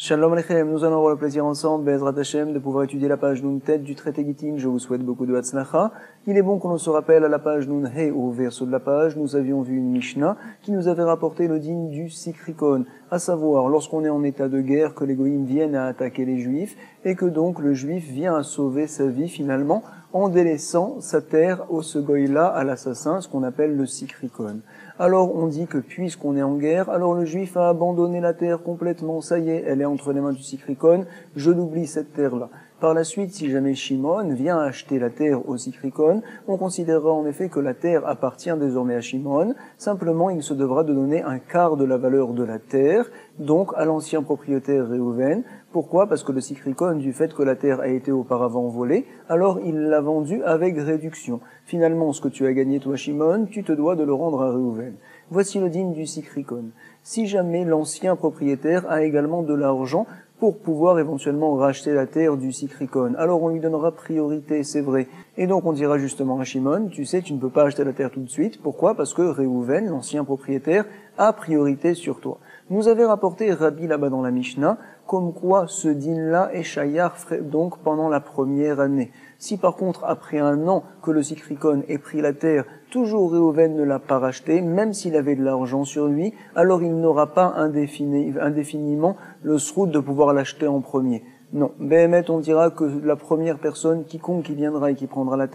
Shalom Aleichem, nous allons avoir le plaisir ensemble, Be'ezrat Hashem, de pouvoir étudier la page Nun Tet du traité Gittin. Je vous souhaite beaucoup de Hatzlacha. Il est bon qu'on se rappelle à la page Nun He, au verso de la page, nous avions vu une Mishnah qui nous avait rapporté le digne du Sikrikon, à savoir, lorsqu'on est en état de guerre, que les Goïms viennent à attaquer les Juifs, et que donc le Juif vient à sauver sa vie finalement, en délaissant sa terre au ce goï-là, à l'assassin, ce qu'on appelle le Sikrikon. Alors on dit que puisqu'on est en guerre, alors le Juif a abandonné la terre complètement, ça y est, elle est entre les mains du Sikrikon, je l'oublie cette terre-là. Par la suite, si jamais Shimon vient acheter la terre au Sikrikon, on considérera en effet que la terre appartient désormais à Shimon, simplement il se devra de donner un quart de la valeur de la terre, donc à l'ancien propriétaire Réhouven. Pourquoi? Parce que le Sikrikon, du fait que la terre a été auparavant volée, alors il l'a vendue avec réduction. Finalement, ce que tu as gagné toi Shimon, tu te dois de le rendre à Réhouven. Voici le digne du Sikrikon. Si jamais l'ancien propriétaire a également de l'argent pour pouvoir éventuellement racheter la terre du Sikrikon, alors on lui donnera priorité, c'est vrai. Et donc on dira justement à Shimon, tu sais, tu ne peux pas acheter la terre tout de suite. Pourquoi? Parce que Réhouven, l'ancien propriétaire, a priorité sur toi. Nous avait rapporté Rabbi là-bas dans la Mishnah, comme quoi ce din-là est shayar donc pendant la première année. Si par contre, après un an que le Sikrikon ait pris la terre, toujours Réhouven ne l'a pas racheté, même s'il avait de l'argent sur lui, alors il n'aura pas indéfiniment le srout de pouvoir l'acheter en premier. Non, Béhémet, on dira que la première personne, quiconque qui viendra et qui prendra la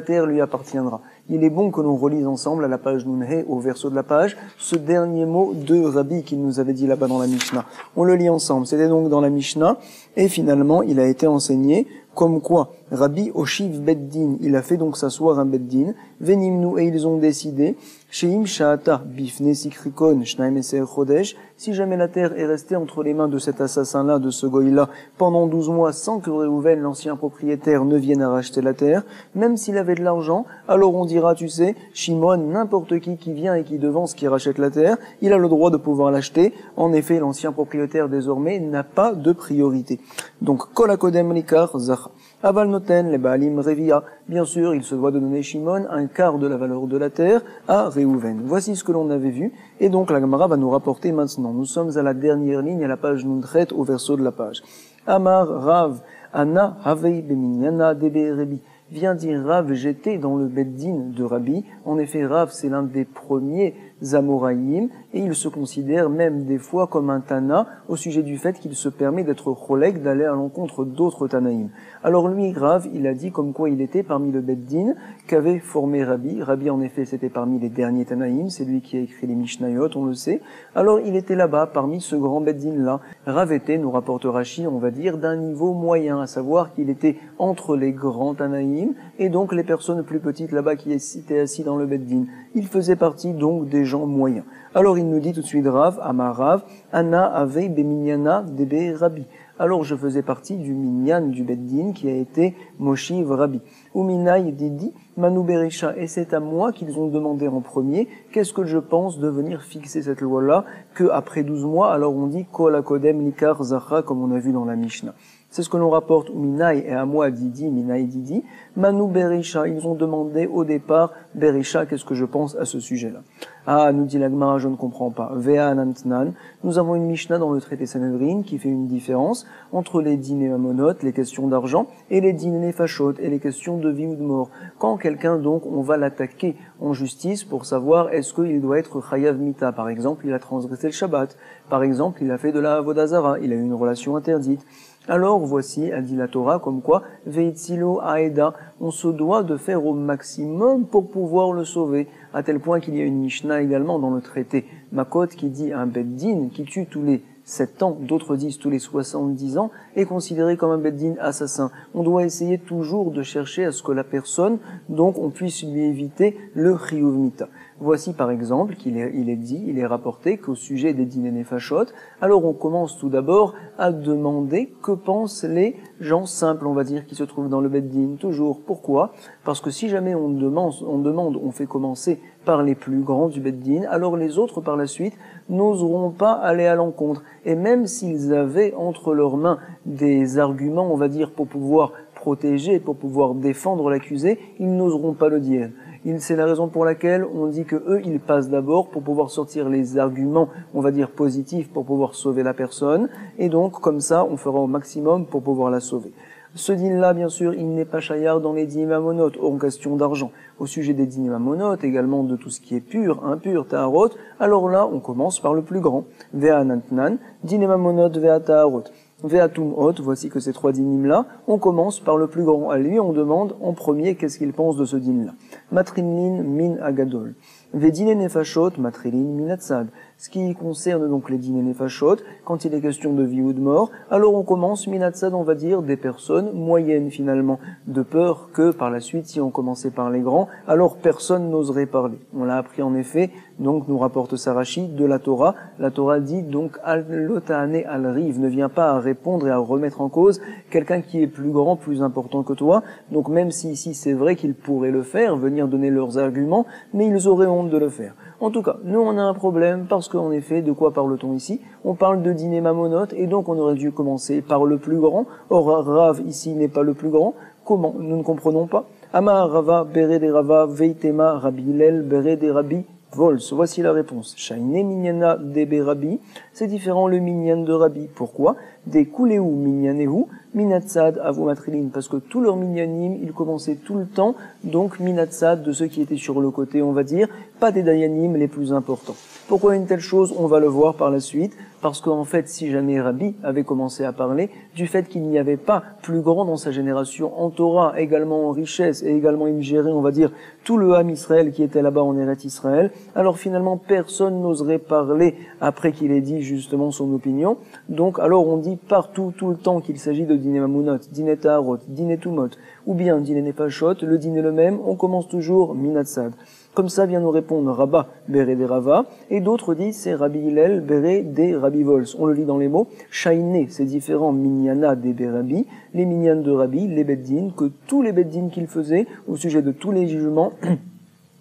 terre lui appartiendra. Il est bon que l'on relise ensemble à la page Nunhe, au verso de la page, ce dernier mot de Rabbi qu'il nous avait dit là-bas dans la Mishnah. On le lit ensemble. C'était donc dans la Mishnah, et finalement, il a été enseigné comme quoi Rabbi Oshiv Beddin, il a fait donc s'asseoir un Beddin, Venimnu, et ils ont décidé, Sheim Sha'ata Bifne Sikrikon Shnaim Eser Chodesh, si jamais la terre est restée entre les mains de cet assassin-là, de ce goy-là, pendant 12 mois, sans que Réhouven, l'ancien propriétaire, ne vienne à racheter la terre, même s'il avait de l'argent, alors on dira, tu sais, Shimon, n'importe qui vient et qui devance, qui rachète la terre, il a le droit de pouvoir l'acheter. En effet, l'ancien propriétaire, désormais, n'a pas de priorité. Donc, Kol HaKodem Likar Zacha. Aval Noten, les Baalim Revia. Bien sûr, il se doit de donner Shimon un quart de la valeur de la terre à Réhouven. Voici ce que l'on avait vu. Et donc, la Gemara va nous rapporter maintenant. Nous sommes à la dernière ligne, à la page Nuntret, au verso de la page. Amar Rav, Anna Havei Beminyana Debe Rebi. Vient dire Rav, j'étais dans le Beddin de Rabbi. En effet, Rav, c'est l'un des premiers Amoraïm, et il se considère même des fois comme un Tana au sujet du fait qu'il se permet d'être Cholek, d'aller à l'encontre d'autres Tanaïm. Alors lui, Rav, il a dit comme quoi il était parmi le Beddin qu'avait formé Rabbi. Rabbi, en effet, c'était parmi les derniers Tanaïm, c'est lui qui a écrit les Mishnayot, on le sait. Alors il était là-bas, parmi ce grand Beddin-là. Rav était, nous rapporte Rashi, on va dire, d'un niveau moyen, à savoir qu'il était entre les grands Tanaïm, et donc les personnes plus petites là-bas qui étaient assis dans le Beddin. Il faisait partie donc des gens moyens. Alors il nous dit tout de suite Rav, Amar Rav, Anna Avei Beminyana Debe Rabbi. Alors je faisais partie du minyan du Beddin qui a été Moshiv Rabbi. Uminai Didi Manu Berisha, et c'est à moi qu'ils ont demandé en premier, qu'est-ce que je pense de venir fixer cette loi-là, que après 12 mois, alors on dit Kol HaKodem Likar Zacha, comme on a vu dans la Mishnah. C'est ce que l'on rapporte, Uminai, et à moi Didi, Minai Didi, Manu Berisha, ils ont demandé au départ, Berisha, qu'est-ce que je pense à ce sujet-là. Ah, nous dit la Gemara, je ne comprends pas. Vea Anantnan, nous avons une Mishnah dans le traité Sanhedrin qui fait une différence entre les dînes et mamonotes, les questions d'argent, et les dînes et les fachot, et les questions de vie ou de mort. Quand quelqu'un, donc, on va l'attaquer en justice pour savoir est-ce qu'il doit être chayav mita. Par exemple, il a transgressé le Shabbat. Par exemple, il a fait de la avodah zara, il a eu une relation interdite. Alors voici, a dit la Torah, comme quoi, Veitzilo Aeda, on se doit de faire au maximum pour pouvoir le sauver, à tel point qu'il y a une Mishnah également dans le traité Makot qui dit un Beddin qui tue tous les 7 ans, d'autres disent tous les 70 ans, est considéré comme un Beddin assassin. On doit essayer toujours de chercher à ce que la personne, donc on puisse lui éviter le chiyuv mita. Voici par exemple qu'il est rapporté qu'au sujet des dîners nefashot, alors on commence tout d'abord à demander que pensent les gens simples, on va dire, qui se trouvent dans le Beddin, toujours. Pourquoi? Parce que si jamais on fait commencer par les plus grands du Beddin, alors les autres par la suite n'oseront pas aller à l'encontre. Et même s'ils avaient entre leurs mains des arguments, on va dire, pour pouvoir protéger, pour pouvoir défendre l'accusé, ils n'oseront pas le dire. C'est la raison pour laquelle on dit que eux, ils passent d'abord pour pouvoir sortir les arguments, on va dire positifs, pour pouvoir sauver la personne. Et donc, comme ça, on fera au maximum pour pouvoir la sauver. Ce din-là, bien sûr, il n'est pas chayar dans les dîmes amonotes, en question d'argent. Au sujet des dîmes amonotes, également de tout ce qui est pur, impur, ta'arot, alors là, on commence par le plus grand. Vea nantnan, dîmes amonot, vea ta'arot. Veatum hot, voici que ces trois dynimes-là, on commence par le plus grand. À lui, on demande en premier qu'est-ce qu'il pense de ce dîme-là. Matrinlin min agadol. Vedine nefashot, matrilin min atzad. Ce qui concerne donc les dînes nefashot, quand il est question de vie ou de mort, alors on commence min atzad, on va dire, des personnes moyennes finalement, de peur que par la suite, si on commençait par les grands, alors personne n'oserait parler. On l'a appris en effet, donc nous rapporte Sarachi de la Torah. La Torah dit donc al-lota'ane al-riv, ne vient pas à répondre et à remettre en cause quelqu'un qui est plus grand, plus important que toi. Donc même si ici c'est vrai qu'ils pourraient le faire, venir donner leurs arguments, mais ils auraient honte de le faire. En tout cas, nous on a un problème parce qu'en effet, de quoi parle-t-on ici? On parle de dîner mamonote et donc on aurait dû commencer par le plus grand. Or Rav ici n'est pas le plus grand. Comment? Nous ne comprenons pas. Ama Rava bere de Rava veitema Rabbi Hillel bere de Rabbi Vols. Voici la réponse. Shaine minyana debe Rabbi. C'est différent le minyan de Rabbi. Pourquoi? Des kuleu minyanehu minatzad avumatrilin. Parce que tous leurs minyanim, ils commençaient tout le temps, donc minatzad, de ceux qui étaient sur le côté, on va dire, pas des dayanim les plus importants. Pourquoi une telle chose? On va le voir par la suite. Parce qu'en fait, si jamais Rabbi avait commencé à parler du fait qu'il n'y avait pas plus grand dans sa génération en Torah, également en richesse, et également il gérait, on va dire, tout le Ham Israël qui était là-bas en Eretz Israël, alors finalement personne n'oserait parler après qu'il ait dit justement son opinion. Donc alors on dit partout, tout le temps qu'il s'agit de dîner mamunot, dîner ta'arot, dîner tumot, ou bien dîner nefashot, le dîner le même, on commence toujours minatzad. Comme ça vient nous répondre Rabba Bere de Rava, et d'autres disent c'est Rabbi Hillel Bere de Rabbi Vols. On le lit dans les mots. Shaine, c'est différent, minyana de Berabi, les minyan de Rabbi, les beddin, que tous les beddin qu'il faisait au sujet de tous les jugements,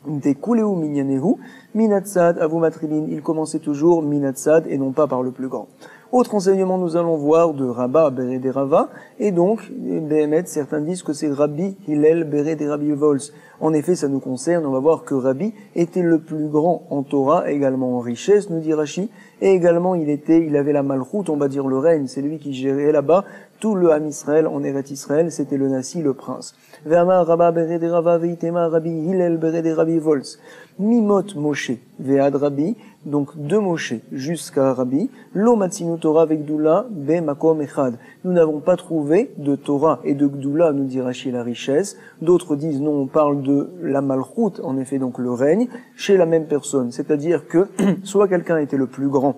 des kuleu minyanehu, minatzad avumatrilin, il commençait toujours minatzad et non pas par le plus grand. Autre enseignement, nous allons voir de Rabba Bere de Rava, et donc, Behemet, certains disent que c'est Rabbi Hillel Bere de Rabbi Vols. En effet, ça nous concerne, on va voir que Rabbi était le plus grand en Torah, également en richesse, nous dit Rashi, et également il avait la malchoute, on va dire le règne, c'est lui qui gérait là-bas tout le Ham Israël, en Eretz Israël, c'était le Nassi, le prince. Ve'amar Rabba Bere de Rava ve'itema Rabbi Hillel Bere de Rabbi Vols. Mimot Moshe ve'ad Rabbi, donc de Moshe jusqu'à Rabbi, lo matzinu Torah avec Gdoula be makom echad. Nous n'avons pas trouvé de Torah et de Gdoula, nous dit Rashi, la richesse. D'autres disent non, on parle de la malchoute, en effet donc le règne, chez la même personne. C'est-à-dire que soit quelqu'un était le plus grand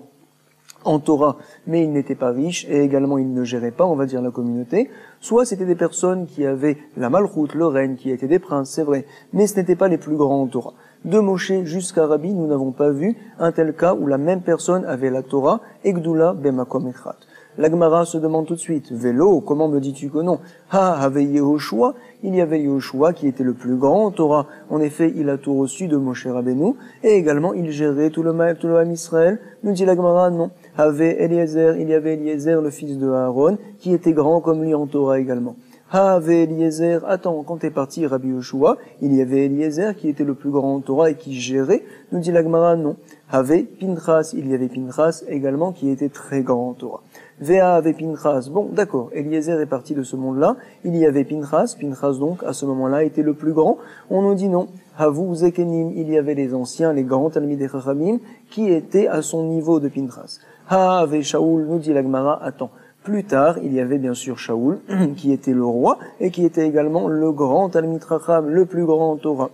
en Torah, mais il n'était pas riche, et également il ne gérait pas, on va dire, la communauté, soit c'était des personnes qui avaient la malchoute, le règne, qui étaient des princes, c'est vrai, mais ce n'étaient pas les plus grands en Torah. De Moshe jusqu'à Rabbi, nous n'avons pas vu un tel cas où la même personne avait la Torah, et Gdoula bemakom echad. La Gemara se demande tout de suite, Vélo, comment me dis-tu que non? Avait Yehoshua, il y avait Yehoshua qui était le plus grand en Torah. En effet, il a tout reçu de Moshe Rabbeinu, et également il gérait tout le Ham Israël. Nous dit la Gemara, non. Avait Eliezer, il y avait Eliezer, le fils de Aaron, qui était grand comme lui en Torah également. Avait Eliezer, attends, quand est parti Rabbi Yehoshua, il y avait Eliezer qui était le plus grand en Torah et qui gérait. Nous dit la Gemara, non. Avait Pinchas, il y avait Pinchas également qui était très grand en Torah. Véa avait Pinchas. Bon, d'accord, Eliezer est parti de ce monde-là. Il y avait Pinchas. Pinchas, donc, à ce moment-là, était le plus grand. On nous dit non. Havu Zekenim, il y avait les anciens, les grands Talmidei Chachamim, qui étaient à son niveau de Pinchas. Avait Shaoul, nous dit la Gemara, attends. Plus tard, il y avait bien sûr Shaoul, qui était le roi, et qui était également le grand Talmid Chacham, le plus grand en Torah.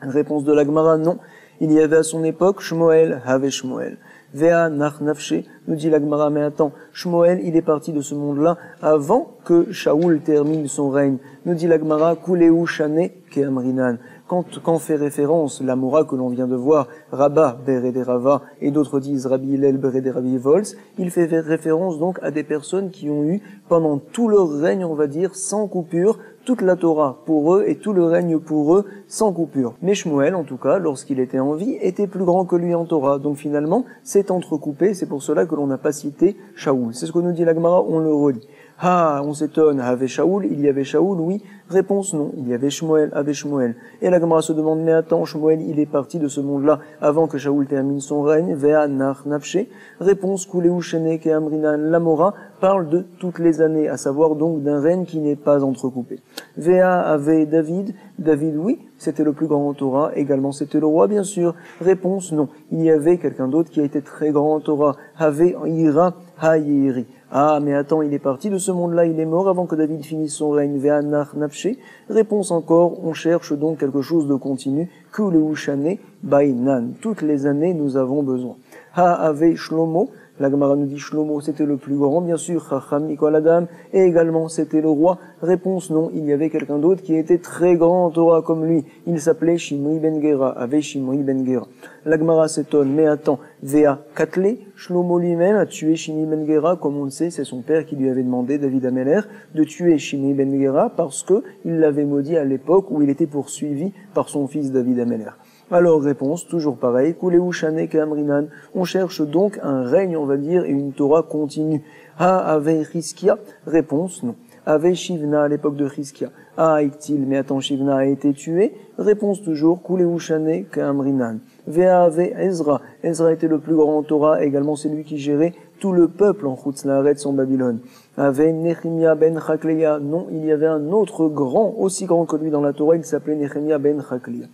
Réponse de la Gemara, non. Il y avait à son époque Shmuel, Have Shmuel. Vea nach nafshe, nous dit la Gemara, mais attends, Shmuel, il est parti de ce monde-là avant que Shaoul termine son règne. Nous dit la Gemara, Kuleu shane ke'amrinan. Quand fait référence la Mora que l'on vient de voir, Rabba Bere de Rava, et d'autres disent Rabbi Hillel Bere de Rabbi Vols, il fait référence donc à des personnes qui ont eu, pendant tout leur règne, on va dire, sans coupure, toute la Torah pour eux et tout le règne pour eux sans coupure. Mais Shmuel, en tout cas, lorsqu'il était en vie, était plus grand que lui en Torah. Donc finalement, c'est entrecoupé, c'est pour cela que l'on n'a pas cité Shaoul. C'est ce que nous dit la Gemara, on le relit. Ah, on s'étonne, avait Shaoul, il y avait Shaoul, oui. Réponse non, il y avait Shmuel, avait Shmuel. Et la Gemara se demande, mais attends, Shmuel, il est parti de ce monde-là avant que Shaoul termine son règne, Vea Nach Nafshe. Réponse, Kuleu Shene Ke Amrinan, Lamora parle de toutes les années, à savoir donc d'un règne qui n'est pas entrecoupé. Vea avait David, David oui, c'était le plus grand en Torah, également c'était le roi bien sûr. Réponse non, il y avait quelqu'un d'autre qui a été très grand en Torah, Have Ira Hayeri. Ah, mais attends, il est parti de ce monde-là, il est mort avant que David finisse son règne. Ve'anach nafshe. Réponse encore, on cherche donc quelque chose de continu. Kuleu shane bainan. Toutes les années, nous avons besoin. Ha ave Shlomo. La Gemara nous dit Shlomo, c'était le plus grand, bien sûr, Chacham Mikol Adam, et également c'était le roi. Réponse non, il y avait quelqu'un d'autre qui était très grand en Torah comme lui. Il s'appelait Shimri ben Gera, avait Shimri ben Gera. La Gemara s'étonne, mais attends, Vea Katle, Shlomo lui-même a tué Shimri ben Gera, comme on le sait, c'est son père qui lui avait demandé, David Ameler, de tuer Shimri ben Gera parce que il l'avait maudit à l'époque où il était poursuivi par son fils David Ameler. Alors, réponse, toujours pareil, Kuleu Shane Ke Amrinan. On cherche donc un règne, on va dire, et une Torah continue. Ha Ave Chizkia. Réponse, non. Ave Shivna à l'époque de Chizkia. Ah, Iktil, mais attends, Shivna a été tué. Réponse toujours, Kuleu Shane Ke Amrinan. Vea Ave Ezra. Ezra était le plus grand en Torah, également c'est lui qui gérait tout le peuple en Chutz Laaretz en Babylone. Ave Nehemia ben Chakleya. Non, il y avait un autre grand, aussi grand que lui dans la Torah, il s'appelait Nehemia ben Chakleya.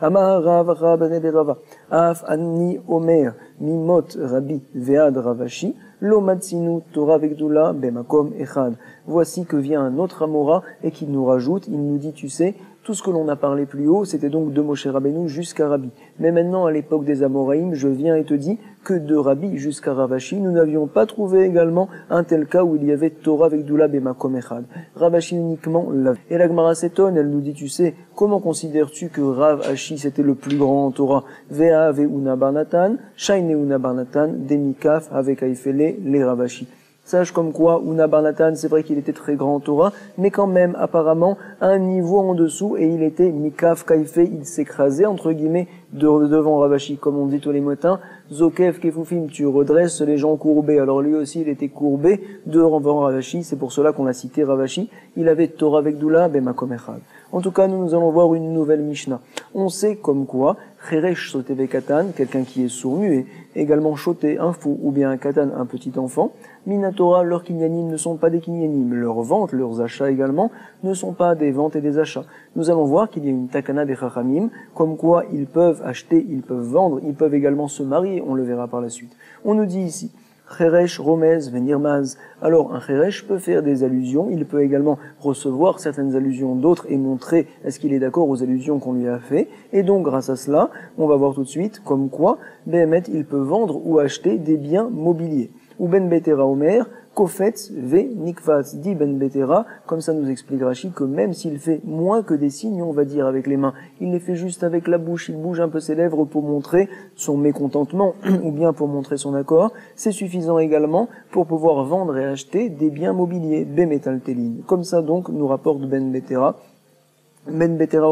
Amar Rav Rab Rebe Rava, Af Ani Omer, Mimot Rabbi Vead Ravashi, Lomatsinu Torah Vegdula Bemakom Echad. Voici que vient un autre Amora et qu'il nous rajoute, il nous dit, tu sais, tout ce que l'on a parlé plus haut, c'était donc de Moshe Rabbeinu jusqu'à Rabbi. Mais maintenant, à l'époque des Amoraïm, je viens et te dis que de Rabbi jusqu'à Ravashi, nous n'avions pas trouvé également un tel cas où il y avait Torah Vegdula Bemakom Echad. Ravashi uniquement là. Et la Gemara s'étonne, elle nous dit, tu sais, comment considères-tu que Rav Ashi c'était le plus grand en Torah? Vea Veuna Barnatan, Shaine Una Barnatan, Demikaf avec Aifele, les Ravashi. Sache comme quoi, Una Barnatan, c'est vrai qu'il était très grand en Torah, mais quand même, apparemment, un niveau en dessous, et il était Mikaf Kaifé, il s'écrasait, entre guillemets, devant Ravashi, comme on dit tous les matins, Zokev Kefufim, tu redresses les gens courbés. Alors lui aussi, il était courbé devant Ravashi, c'est pour cela qu'on a cité Ravashi. Il avait Torah Vegdula, Bemakom Echad. En tout cas, nous allons voir une nouvelle Mishnah. On sait comme quoi, Cheresh Soteve Katan, quelqu'un qui est sourd-muet, également Choté, un fou, ou bien un Katan, un petit enfant, Minatora, leurs kinyanim ne sont pas des kinyanim, leurs ventes, leurs achats également, ne sont pas des ventes et des achats. Nous allons voir qu'il y a une takana des chachamim, comme quoi ils peuvent acheter, ils peuvent vendre, ils peuvent également se marier, on le verra par la suite. On nous dit ici, Cheresh, Romez, Venirmaz. Alors, un Cheresh peut faire des allusions, il peut également recevoir certaines allusions d'autres et montrer est-ce qu'il est d'accord aux allusions qu'on lui a fait. Et donc, grâce à cela, on va voir tout de suite comme quoi, Behemet, il peut vendre ou acheter des biens mobiliers. Ou Ben Betera Omer, Kofetz ve Nikvatz, dit Ben Betera, comme ça nous explique Rashi que même s'il fait moins que des signes, on va dire avec les mains, il les fait juste avec la bouche, il bouge un peu ses lèvres pour montrer son mécontentement, ou bien pour montrer son accord, c'est suffisant également pour pouvoir vendre et acheter des biens mobiliers, Bemetal Telin. Comme ça donc nous rapporte Ben Betera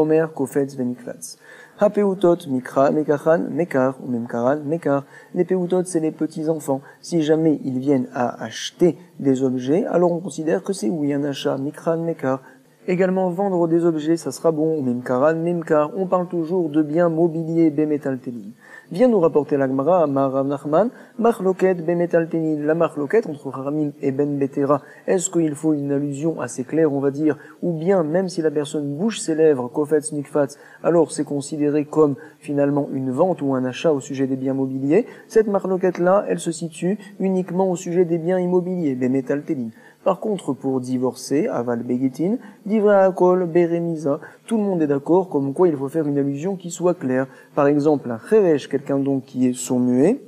Omer, Kofetz ve Nikvatz. Ha-peutot, mikra, mekachan, mekar, ou même karan, mekar. Les peutot, c'est les petits-enfants. Si jamais ils viennent à acheter des objets, alors on considère que c'est oui un achat, mikran, mekar. Également, vendre des objets, ça sera bon, ou même karan, même car. On parle toujours de biens mobiliers, bemetal telin. Vient nous rapporter l'Agmara, Amar Rav Nachman, Machloket bemetal telin. La Machloket entre Haramim et Ben Betera. Est-ce qu'il faut une allusion assez claire, on va dire, ou bien, même si la personne bouge ses lèvres, kofetz, nikfatz, alors c'est considéré comme finalement une vente ou un achat au sujet des biens mobiliers. Cette Machloket-là, elle se situe uniquement au sujet des biens immobiliers, bemetal telin. Par contre, pour divorcer, aval begitin, divra akol beremiza, tout le monde est d'accord comme quoi il faut faire une allusion qui soit claire. Par exemple, un cheresh, quelqu'un donc qui est sourd-muet,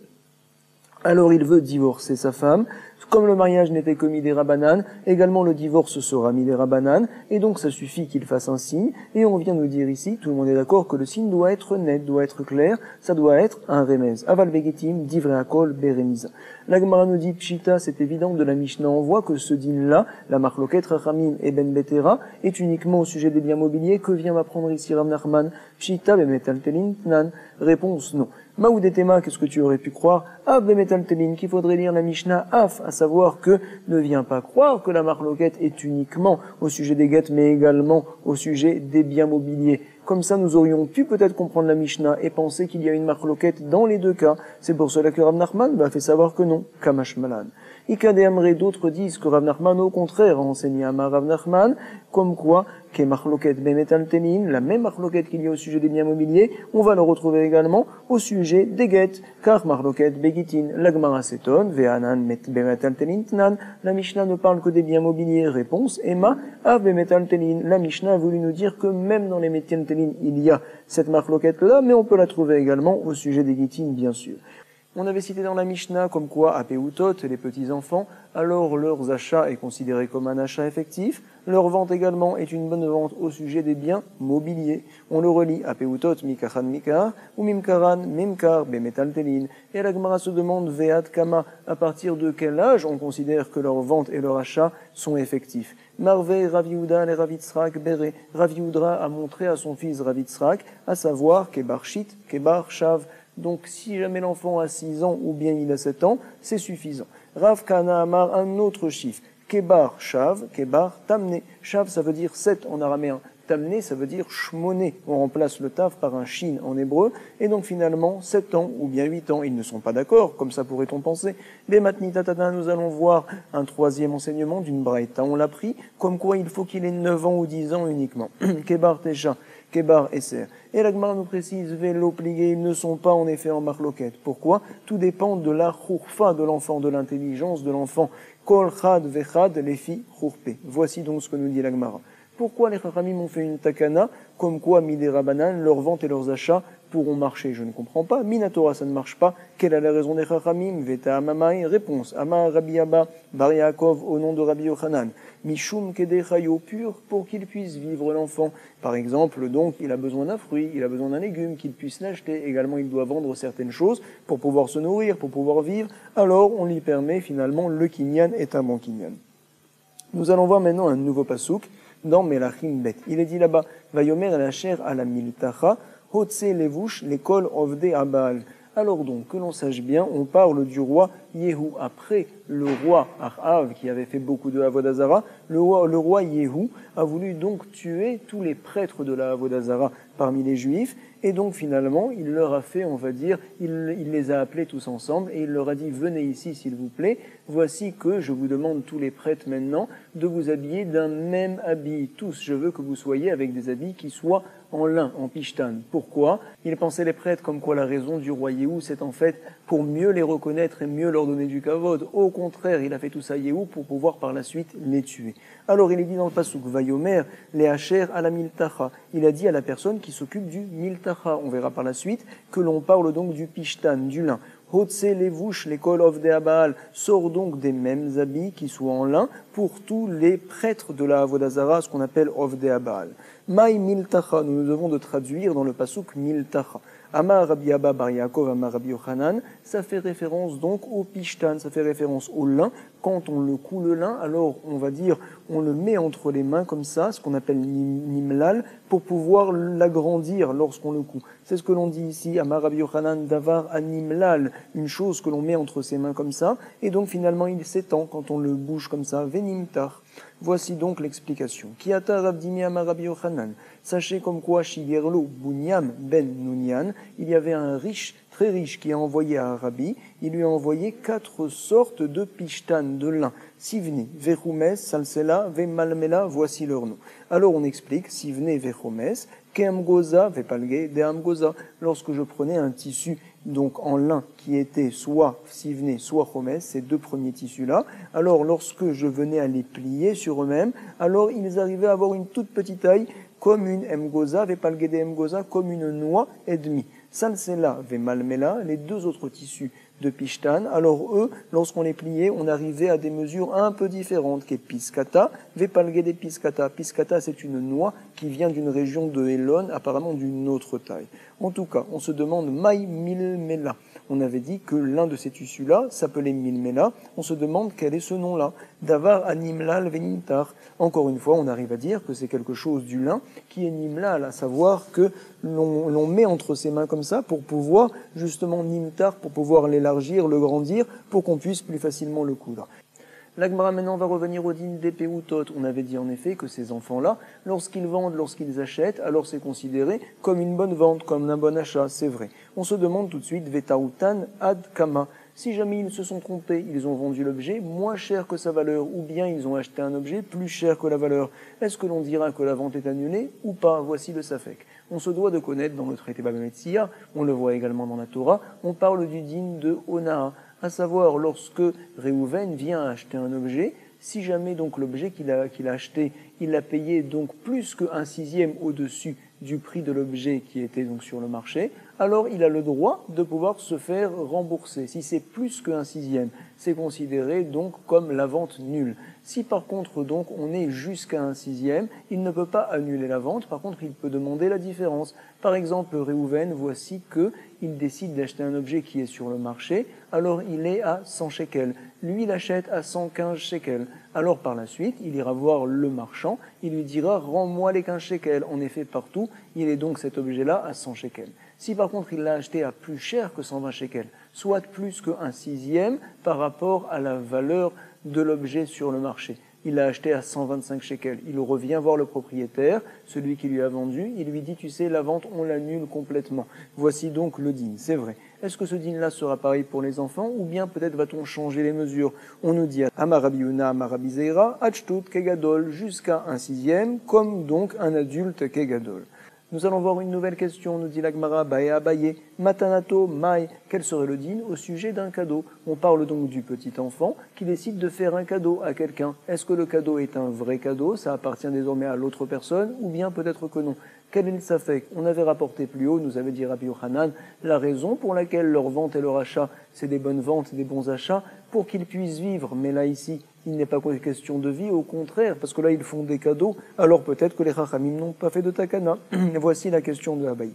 alors il veut divorcer sa femme. Comme le mariage n'était que mis des rabananes, également le divorce sera mis des rabananes, et donc ça suffit qu'il fasse un signe, et on vient nous dire ici, tout le monde est d'accord que le signe doit être net, doit être clair, ça doit être un remez. Aval vegetim, divrei akol, beremiza. La Gemara nous dit, pshita, c'est évident de la Mishnah, on voit que ce din-là, la marloquette, Rachamim et Ben Betera, est uniquement au sujet des biens mobiliers. Que vient m'apprendre ici Rav Nachman? Pshita, bemetal telin, tnan. Réponse, non. Maoudetema, qu'est-ce que tu aurais pu croire? Av bemetaltelin, qu'il faudrait lire la Mishnah Af, à savoir que ne viens pas croire que la marloquette est uniquement au sujet des guettes, mais également au sujet des biens mobiliers. Comme ça, nous aurions pu peut-être comprendre la Mishnah et penser qu'il y a une marloquette dans les deux cas. C'est pour cela que Rav Nachman fait savoir que non, Kamash Malan. Ika de Amré, d'autres disent que Rav Nachman, au contraire, a enseigné à Rav Nachman, comme quoi, qu'est marloquette bemetaltelin, la même marloquette qu'il y a au sujet des biens mobiliers, on va le retrouver également au sujet des guettes, car marloquette begitin, la Gemara s'étonne, ve'anan met bemetaltelin tnan, la Mishnah ne parle que des biens mobiliers, réponse, Emma, av bemetaltelin, la Mishnah a voulu nous dire que même dans les metaltelin, il y a cette marloquette-là, mais on peut la trouver également au sujet des guitines, bien sûr. On avait cité dans la Mishnah comme quoi, à Péoutot, les petits-enfants, alors leurs achats est considéré comme un achat effectif, leur vente également est une bonne vente au sujet des biens mobiliers. On le relit à Péoutot, mikachan mikar, ou mimkaran, mimkar, bemetaltelin. Et la Gemara se demande, veat kama, à partir de quel âge on considère que leur vente et leur achat sont effectifs. Marvé, Rav Yehuda, les Rav Yitzhak, Béré. Rav Yehuda a montré à son fils Rav Yitzhak, à savoir, kebar shit, kebar shav. Donc, si jamais l'enfant a 6 ans ou bien il a 7 ans, c'est suffisant. Rav Kana Amar, un autre chiffre. Kebar Shav, Kebar Tamne. Shav, ça veut dire 7 en araméen. Tamne, ça veut dire shmoné. On remplace le taf par un shin en hébreu. Et donc, finalement, 7 ans ou bien 8 ans. Ils ne sont pas d'accord, comme ça pourrait-on penser. Les matni tatata, nous allons voir un troisième enseignement d'une braïta. On l'a pris, comme quoi il faut qu'il ait 9 ans ou 10 ans uniquement. Kebar Tesha. Kebar Esser. Et la Gemara nous précise, vélo plié, ils ne sont pas en effet en marloquette. Pourquoi? Tout dépend de la chourfa de l'enfant, de l'intelligence de l'enfant. Kol chad vechad lefi chourpe. Voici donc ce que nous dit la Gemara. Pourquoi les Chachamim ont fait une takana, comme quoi Midé Rabanan, leurs ventes et leurs achats pourront marcher? Je ne comprends pas. Minatora, ça ne marche pas. Quelle est la raison des Chachamim? Veta Amamai. Réponse. Ama Rabbi Abba, Bar Yaakov, au nom de Rabbi Yochanan. Mishum Kede Chayo, pur, pour qu'il puisse vivre l'enfant. Par exemple, donc, il a besoin d'un fruit, il a besoin d'un légume, qu'il puisse l'acheter. Également, il doit vendre certaines choses pour pouvoir se nourrir, pour pouvoir vivre. Alors, on lui permet finalement, le kinyan est un bon kinyan. Nous allons voir maintenant un nouveau pasouk dans Melachim Bet. Il est dit là-bas, Vayomer la chair à la miltacha, hotse levush l'école ovde abal. Alors donc, que l'on sache bien, on parle du roi Yehou. Après le roi Achav, qui avait fait beaucoup de Avodazara, le roi Yehou a voulu donc tuer tous les prêtres de la Avodazara parmi les Juifs, et donc finalement, il leur a fait, on va dire, il les a appelés tous ensemble, et il leur a dit, venez ici s'il vous plaît, voici que je vous demande tous les prêtres maintenant de vous habiller d'un même habit. Tous, je veux que vous soyez avec des habits qui soient en lin, en pishtan. Pourquoi? Il pensait les prêtres comme quoi la raison du roi Yehou, c'est en fait pour mieux les reconnaître et mieux leur donner du kavod. Au contraire, il a fait tout ça à Yehou pour pouvoir par la suite les tuer. Alors il est dit dans le pasuk, Vayomer, les hacher à la miltacha. Il a dit à la personne qui s'occupe du miltacha. On verra par la suite que l'on parle donc du pishtan, du lin. Hotse levouch, l'école of de Abaal, sort donc des mêmes habits qui soient en lin pour tous les prêtres de la Avodazara, ce qu'on appelle of de Abaal. Maï miltacha, nous devons de traduire dans le pasuk miltacha. Amar Rabbi Abba Bar Yaakov, Amar Rabbi Yochanan, ça fait référence donc au pishtan, ça fait référence au lin. Quand on le coud le lin, alors on va dire, on le met entre les mains comme ça, ce qu'on appelle nimlal, pour pouvoir l'agrandir lorsqu'on le coud. C'est ce que l'on dit ici, Amar Rabbi Yochanan Davar Animlal, une chose que l'on met entre ses mains comme ça, et donc finalement il s'étend quand on le bouge comme ça, venimtar. Voici donc l'explication. Kiata Rabdimi Amar Rabbi Yochanan. Sachez comme quoi Shigerlo Bunyam Ben Nunyan, il y avait un riche, très riche, qui a envoyé à Rabbi, il lui a envoyé 4 sortes de pishtan, de lin. Sivne, Vechumes, Salsela, Vemalmela, voici leur nom. Alors on explique, Sivne, Vechumes, Keamgoza, Vepalge, Deamgoza. Lorsque je prenais un tissu donc en lin qui était soit sivné, soit chomes, ces 2 premiers tissus-là, alors lorsque je venais à les plier sur eux-mêmes, alors ils arrivaient à avoir une toute petite taille, comme une emgoza, vepalgede emgoza, comme une noix et demie. Salsela, vemalmela, les 2 autres tissus de Pishtan. Alors eux, lorsqu'on les pliait, on arrivait à des mesures un peu différentes qu'est Piskata, Vepalge des Piskata. Piskata, c'est une noix qui vient d'une région de Elon, apparemment d'une autre taille. En tout cas, on se demande Maï Milmela. On avait dit que l'un de ces tissus-là s'appelait Milmela. On se demande quel est ce nom-là. Davar animlal venintar. Encore une fois, on arrive à dire que c'est quelque chose du lin qui est nimlal, à savoir que l'on met entre ses mains comme ça pour pouvoir justement nimtar, pour pouvoir l'élargir, le grandir, pour qu'on puisse plus facilement le coudre. La Gemara maintenant va revenir au din des Péoutot. On avait dit en effet que ces enfants-là, lorsqu'ils vendent, lorsqu'ils achètent, alors c'est considéré comme une bonne vente, comme un bon achat, c'est vrai. On se demande tout de suite, Vetaoutan ad kama. Si jamais ils se sont trompés, ils ont vendu l'objet moins cher que sa valeur, ou bien ils ont acheté un objet plus cher que la valeur, est-ce que l'on dira que la vente est annulée ou pas? Voici le Safek. On se doit de connaître dans le traité Baba Metzia, on le voit également dans la Torah, on parle du din de Onaa, à savoir lorsque Réhouven vient acheter un objet, si jamais donc l'objet qu'il a acheté, il l'a payé donc plus qu'un sixième au-dessus du prix de l'objet qui était donc sur le marché, alors il a le droit de pouvoir se faire rembourser. Si c'est plus qu'un sixième, c'est considéré donc comme la vente nulle. Si par contre donc on est jusqu'à un sixième, il ne peut pas annuler la vente, par contre il peut demander la différence. Par exemple, Réhouven, voici qu'il décide d'acheter un objet qui est sur le marché, alors il est à 100 shekels. Lui, il achète à 115 shekels. Alors par la suite, il ira voir le marchand, il lui dira « Rends-moi les 15 shekels ». En effet, partout, il est donc cet objet-là à 100 shekels. Si par contre il l'a acheté à plus cher que 120 shekels, soit plus qu'un sixième par rapport à la valeur de l'objet sur le marché, il l'a acheté à 125 shekels. Il revient voir le propriétaire, celui qui lui a vendu, il lui dit, tu sais, la vente, on l'annule complètement. Voici donc le din, c'est vrai. Est-ce que ce din-là sera pareil pour les enfants, ou bien peut-être va-t-on changer les mesures? On nous dit, Amarabiuna, Amarabizeira, Achtut, Kegadol, jusqu'à un sixième, comme donc un adulte Kegadol. Nous allons voir une nouvelle question, nous dit la Gemara, Baye Abaye, Matanato, Mai, quel serait le din au sujet d'un cadeau? On parle donc du petit enfant qui décide de faire un cadeau à quelqu'un. Est-ce que le cadeau est un vrai cadeau, ça appartient désormais à l'autre personne, ou bien peut-être que non? Quel est le safek? On avait rapporté plus haut, nous avait dit Rabbi Yochanan, la raison pour laquelle leur vente et leur achat, c'est des bonnes ventes, des bons achats, pour qu'ils puissent vivre. Mais là, ici, il n'est pas question de vie, au contraire, parce que là, ils font des cadeaux, alors peut-être que les Chachamim n'ont pas fait de takana. Voici la question de Abaye.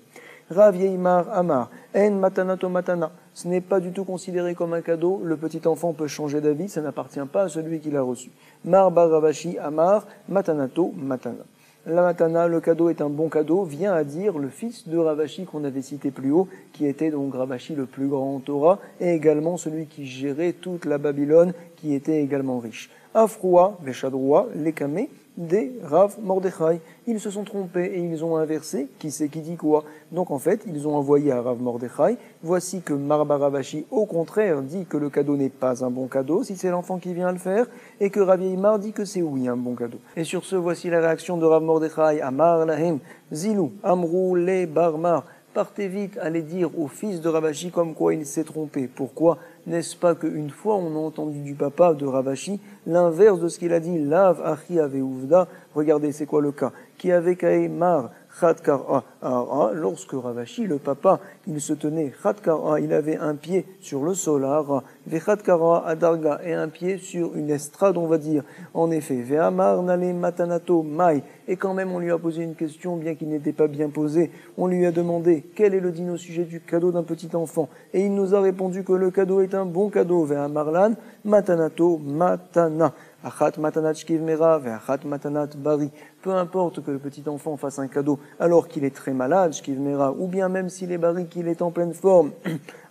Rav Yeimar Amar, En matanato matana. Ce n'est pas du tout considéré comme un cadeau, le petit enfant peut changer d'avis, ça n'appartient pas à celui qui l'a reçu. Mar bar Ravashi Amar, matanato matana. La matana, le cadeau est un bon cadeau, vient à dire le fils de Ravashi qu'on avait cité plus haut, qui était donc Ravashi le plus grand en Torah, et également celui qui gérait toute la Babylone, qui était également riche. Afroua, Veshadroua, Lekame, des Rav Mordechai. Ils se sont trompés et ils ont inversé, qui c'est qui dit quoi? Donc en fait, ils ont envoyé à Rav Mordechai, voici que Marba Ravashi, au contraire, dit que le cadeau n'est pas un bon cadeau, si c'est l'enfant qui vient le faire, et que Rav Yeimar dit que c'est oui un bon cadeau. Et sur ce, voici la réaction de Rav Mordechai, Amar Lahem, Zilou, Amrou, Le Barmar. Partez vite, allez dire au fils de Ravashi comme quoi il s'est trompé. Pourquoi? N'est-ce pas qu'une fois on a entendu du papa de Ravashi l'inverse de ce qu'il a dit, Lav Achi Ave Uvda, regardez c'est quoi le cas, qui avait Kaemar Khatkara Ara, lorsque Ravashi, le papa, il se tenait Khatkara, il avait un pied sur le sol Ara, Vekhatkara Adarga, et un pied sur une estrade, on va dire. En effet, Ve'amar Nale Matanato Mai, et quand même on lui a posé une question, bien qu'il n'était pas bien posé, on lui a demandé quel est le din au sujet du cadeau d'un petit enfant, et il nous a répondu que le cadeau est un bon cadeau, Ve'amarlan Matanato Matana. Achat matanat shkivmera ve'achat matanat bari. Peu importe que le petit enfant fasse un cadeau alors qu'il est très malade, shkivmera, ou bien même s'il est bari, qu'il est en pleine forme.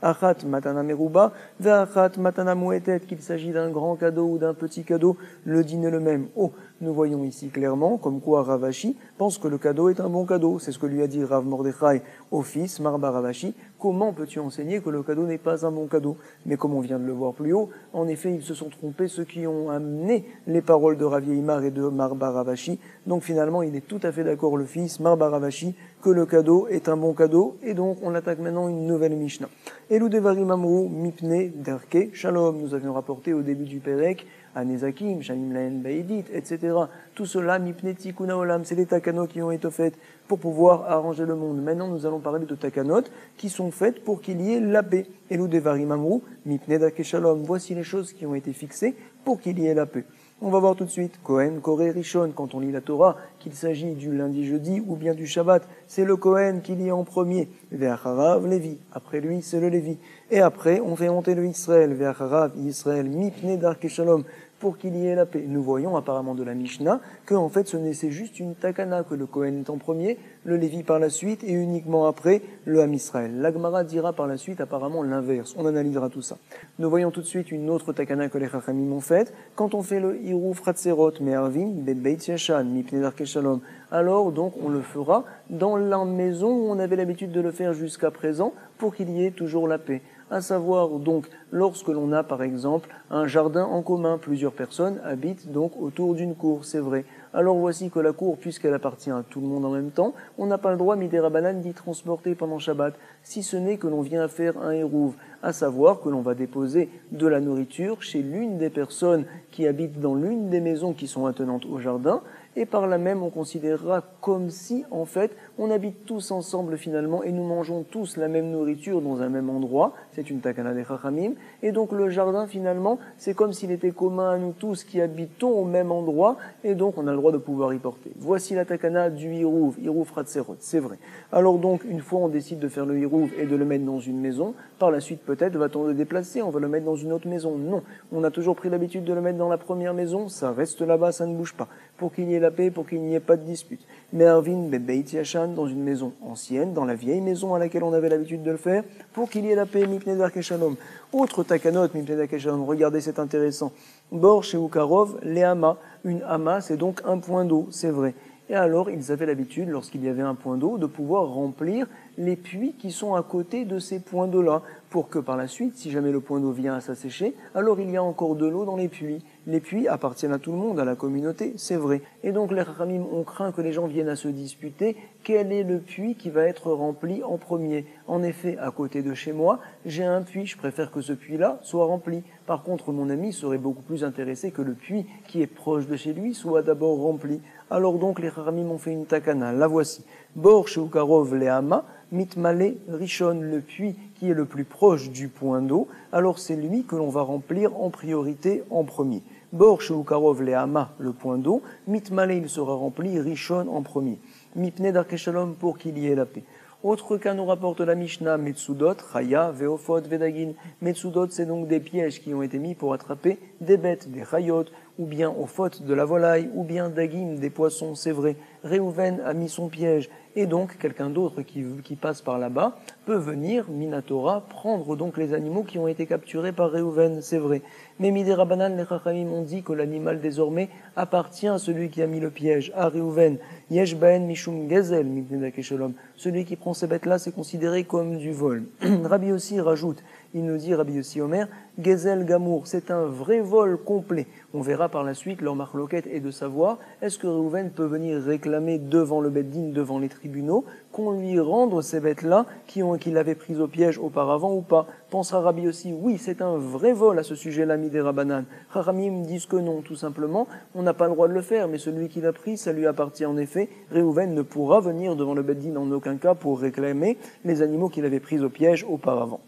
Achat matana meruba ve'achat matana muetet, qu'il s'agit d'un grand cadeau ou d'un petit cadeau, le din est le même. Oh, nous voyons ici clairement comme quoi Ravashi pense que le cadeau est un bon cadeau. C'est ce que lui a dit Rav Mordechai au fils, Marba Ravashi. Comment peux-tu enseigner que le cadeau n'est pas un bon cadeau? Mais comme on vient de le voir plus haut, en effet, ils se sont trompés, ceux qui ont amené les paroles de Rav Yeimar et de Marba Ravashi. Donc finalement, il est tout à fait d'accord, le fils, Marba Ravashi, que le cadeau est un bon cadeau. Et donc, on attaque maintenant une nouvelle Mishnah. Elou devarim amrou mipne derke shalom. Nous avions rapporté au début du Pérec Anezakim, Shamim Laen Baïdit, etc. Tout cela, Mipne Tikkun Haolam, c'est des takanot qui ont été faites pour pouvoir arranger le monde. Maintenant, nous allons parler de takanot qui sont faites pour qu'il y ait la paix. Elou Devarim Amrou, Mipne Dake Shalom. Voici les choses qui ont été fixées pour qu'il y ait la paix. On va voir tout de suite, Kohen, Koré, Rishon, quand on lit la Torah, qu'il s'agit du lundi, jeudi ou bien du Shabbat, c'est le Kohen qui lit en premier, Ve'acharav, Lévi, après lui c'est le Lévi, et après on fait monter le Israël, Ve'acharav, Israël, Mipne Darke Shalom, pour qu'il y ait la paix. Nous voyons apparemment de la Mishnah que en fait c'est juste une takana, que le Kohen est en premier, le Lévi par la suite et uniquement après le Ham Israël. L'Agmara dira par la suite apparemment l'inverse. On analysera tout ça. Nous voyons tout de suite une autre takana que les Chachamim ont faite. Quand on fait le Hirouf Ratserot Me'arvin Beit Yashan Mipnei Darkei Shalom, alors donc on le fera dans la maison où on avait l'habitude de le faire jusqu'à présent pour qu'il y ait toujours la paix. À savoir donc lorsque l'on a par exemple un jardin en commun, plusieurs personnes habitent donc autour d'une cour, c'est vrai. Alors voici que la cour, puisqu'elle appartient à tout le monde en même temps, on n'a pas le droit midera banane d'y transporter pendant Shabbat, si ce n'est que l'on vient faire un hérouv, à savoir que l'on va déposer de la nourriture chez l'une des personnes qui habitent dans l'une des maisons qui sont attenantes au jardin, et par là même on considérera comme si en fait on habite tous ensemble finalement et nous mangeons tous la même nourriture dans un même endroit, c'est une takana des Chachamim, et donc le jardin finalement c'est comme s'il était commun à nous tous qui habitons au même endroit et donc on a le droit de pouvoir y porter. Voici la takana du Hirouv Ratserot, c'est vrai. Alors donc une fois on décide de faire le Hirouv et de le mettre dans une maison, par la suite peut-être va-t-on le déplacer, on va le mettre dans une autre maison. Non, on a toujours pris l'habitude de le mettre dans la première maison, ça reste là-bas, ça ne bouge pas, pour qu'il y ait la paix, pour qu'il n'y ait pas de dispute. Mais Arvin Beit Yashan, dans une maison ancienne, dans la vieille maison à laquelle on avait l'habitude de le faire, pour qu'il y ait la paix, Mipnei Darkei Shalom. Autre takanot, Mipnei Darkei Shalom, regardez, c'est intéressant. Bor chez Ukarov, les Hama. Une Hama, c'est donc un point d'eau, c'est vrai. Et alors, ils avaient l'habitude, lorsqu'il y avait un point d'eau, de pouvoir remplir les puits qui sont à côté de ces points d'eau-là, pour que par la suite, si jamais le point d'eau vient à s'assécher, alors il y a encore de l'eau dans les puits. Les puits appartiennent à tout le monde, à la communauté, c'est vrai. Et donc les Chachamim ont craint que les gens viennent à se disputer quel est le puits qui va être rempli en premier. En effet, à côté de chez moi, j'ai un puits, je préfère que ce puits-là soit rempli. Par contre, mon ami serait beaucoup plus intéressé que le puits qui est proche de chez lui soit d'abord rempli. Alors donc les Chachamim ont fait une takana, la voici. Bor Sheukarov Lehama, Mitmale Rishon, le puits qui est le plus proche du point d'eau, alors c'est lui que l'on va remplir en priorité en premier. Bor Sheukarov Lehama, le point d'eau, Mitmale il sera rempli, Rishon en premier. Mipnei Darkei Shalom, pour qu'il y ait la paix. Autre cas nous rapporte la Mishnah, Metsudot, Chaya, Veofot, Vedagin. Metsudot, c'est donc des pièges qui ont été mis pour attraper des bêtes, des chayot, ou bien aux fautes de la volaille, ou bien dagim, des poissons, c'est vrai. Réhouven a mis son piège, et donc quelqu'un d'autre qui passe par là-bas peut venir, Minatora, prendre donc les animaux qui ont été capturés par Réhouven, c'est vrai. Mais Midera Banan, les Chachamim ont dit que l'animal désormais appartient à celui qui a mis le piège, à Réhouven. Yesh Baen Mishum Gezel, Mipnei Darkei Shalom. Celui qui prend ces bêtes-là, c'est considéré comme du vol. Rabbi Yossi rajoute, il nous dit, Rabbi Yossi Omer, Gezel Gamour, c'est un vrai vol complet. On verra par la suite, leur marloquette est de savoir, est-ce que Réhouven peut venir réclamer devant le Beddin, devant les tribunaux, qu'on lui rende ces bêtes-là qu'il avait prises au piège auparavant ou pas. Pensera Rabbi Yossi, oui, c'est un vrai vol à ce sujet-là, Midera Banan. Chachamim disent que non, tout simplement, on n'a pas le droit de le faire, mais celui qui l'a pris, ça lui appartient en effet. Réhouven ne pourra venir devant le Beddin en aucun cas pour réclamer les animaux qu'il avait pris au piège auparavant.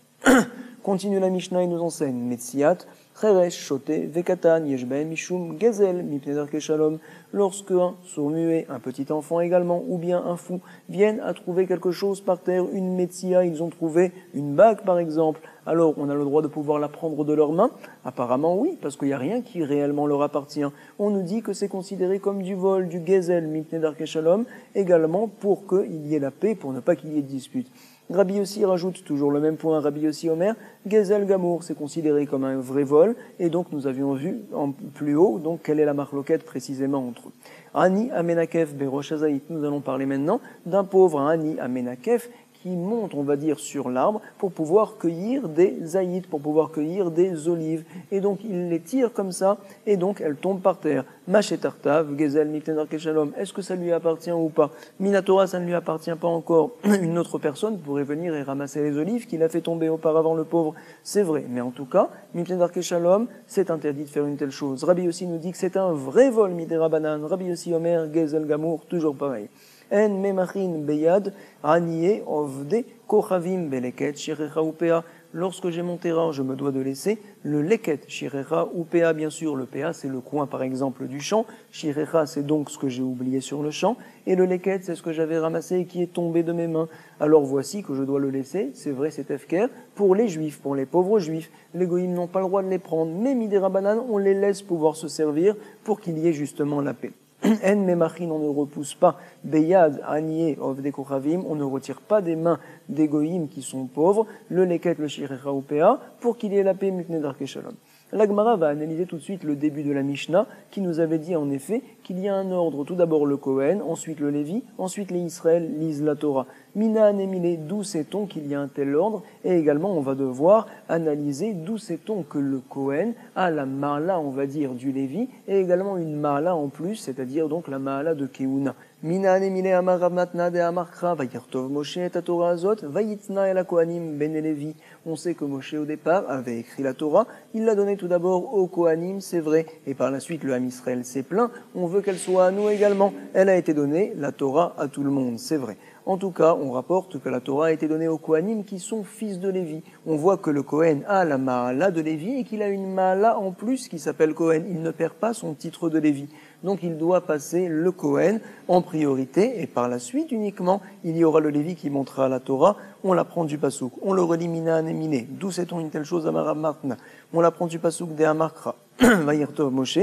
Continue la Mishnah et nous enseigne, Metziat, Cheresh, Shoté, Vekatan, Yeshben, Mishum, Gezel, Mipnei Darkei Shalom, lorsque un sourd-muet, un petit enfant également, ou bien un fou, viennent à trouver quelque chose par terre, une metzia, ils ont trouvé une bague par exemple, alors on a le droit de pouvoir la prendre de leurs mains? Apparemment oui, parce qu'il n'y a rien qui réellement leur appartient. On nous dit que c'est considéré comme du vol, du Gezel, Mipnei Darkei Shalom, également pour qu'il y ait la paix, pour ne pas qu'il y ait de dispute. Rabbi Yossi rajoute toujours le même point, Rabbi Yossi Omer, Gezel Gamour, c'est considéré comme un vrai vol, et donc nous avions vu plus haut, donc quelle est la marloquette précisément entre eux. Ani Amenakef Berosh Hazaït, nous allons parler maintenant d'un pauvre Ani Amenakef qui monte, on va dire, sur l'arbre pour pouvoir cueillir des zaïd, pour pouvoir cueillir des olives. Et donc il les tire comme ça, et donc elles tombent par terre. Machetartav, Gezel, Mipne Darke Shalom, est-ce que ça lui appartient ou pas? Minatora, ça ne lui appartient pas encore. Une autre personne pourrait venir et ramasser les olives qu'il a fait tomber auparavant le pauvre. C'est vrai, mais en tout cas, Mipne Darke Shalom, c'est interdit de faire une telle chose. Rabbi Yossi nous dit que c'est un vrai vol Midera Banan. Rabbi Yossi Omer, Gezel Gamour, toujours pareil. En memachin beyad, aniye ovde kochavim beleket shirecha upea. Lorsque j'ai mon terrain, je me dois de laisser le leket, shirecha upea, bien sûr, le pea, c'est le coin, par exemple, du champ. Shirecha, c'est donc ce que j'ai oublié sur le champ. Et le leket, c'est ce que j'avais ramassé et qui est tombé de mes mains. Alors voici que je dois le laisser, c'est vrai, c'est efker, pour les juifs, pour les pauvres juifs. Les goïms n'ont pas le droit de les prendre, mais midera banan, on les laisse pouvoir se servir pour qu'il y ait justement la paix. En memachin, on ne repousse pas. Beyad, aniye, ovde kochavim, on ne retire pas des mains des goïms qui sont pauvres, le leket, le shirecha upea, pour qu'il y ait la paix, mipne darke shalom. La Gemara va analyser tout de suite le début de la Mishnah, qui nous avait dit en effet qu'il y a un ordre, tout d'abord le Kohen, ensuite le Lévi, ensuite les Israël lisent la Torah. Mina anemile, d'où sait-on qu'il y a un tel ordre? Et également, on va devoir analyser d'où sait-on que le Kohen a la Ma'ala, on va dire, du Lévi, et également une Ma'ala en plus, c'est-à-dire donc la Ma'ala de Keuna. Mina anemile amar Rav Matna de Amarkra, vayirtov Moshe et Torah azot, vayitna el Kohanim ben Lévi. On sait que Moshe au départ avait écrit la Torah, il l'a donnée tout d'abord aux Kohanim, c'est vrai, et par la suite le Ham Israël s'est plaint, on veut qu'elle soit à nous également. Elle a été donnée, la Torah, à tout le monde, c'est vrai. En tout cas, on rapporte que la Torah a été donnée aux Kohanim qui sont fils de Lévi. On voit que le Kohen a la Ma'ala de Lévi et qu'il a une Ma'ala en plus qui s'appelle Kohen. Il ne perd pas son titre de Lévi. Donc il doit passer le Kohen en priorité et par la suite uniquement, il y aura le Lévi qui montera la Torah. On l'apprend du Pasouk. On le relit Mina anemine. D'où sait-on une telle chose à Maramatna? On l'apprend du Pasouk de Amarkra. Vayirtov Moshe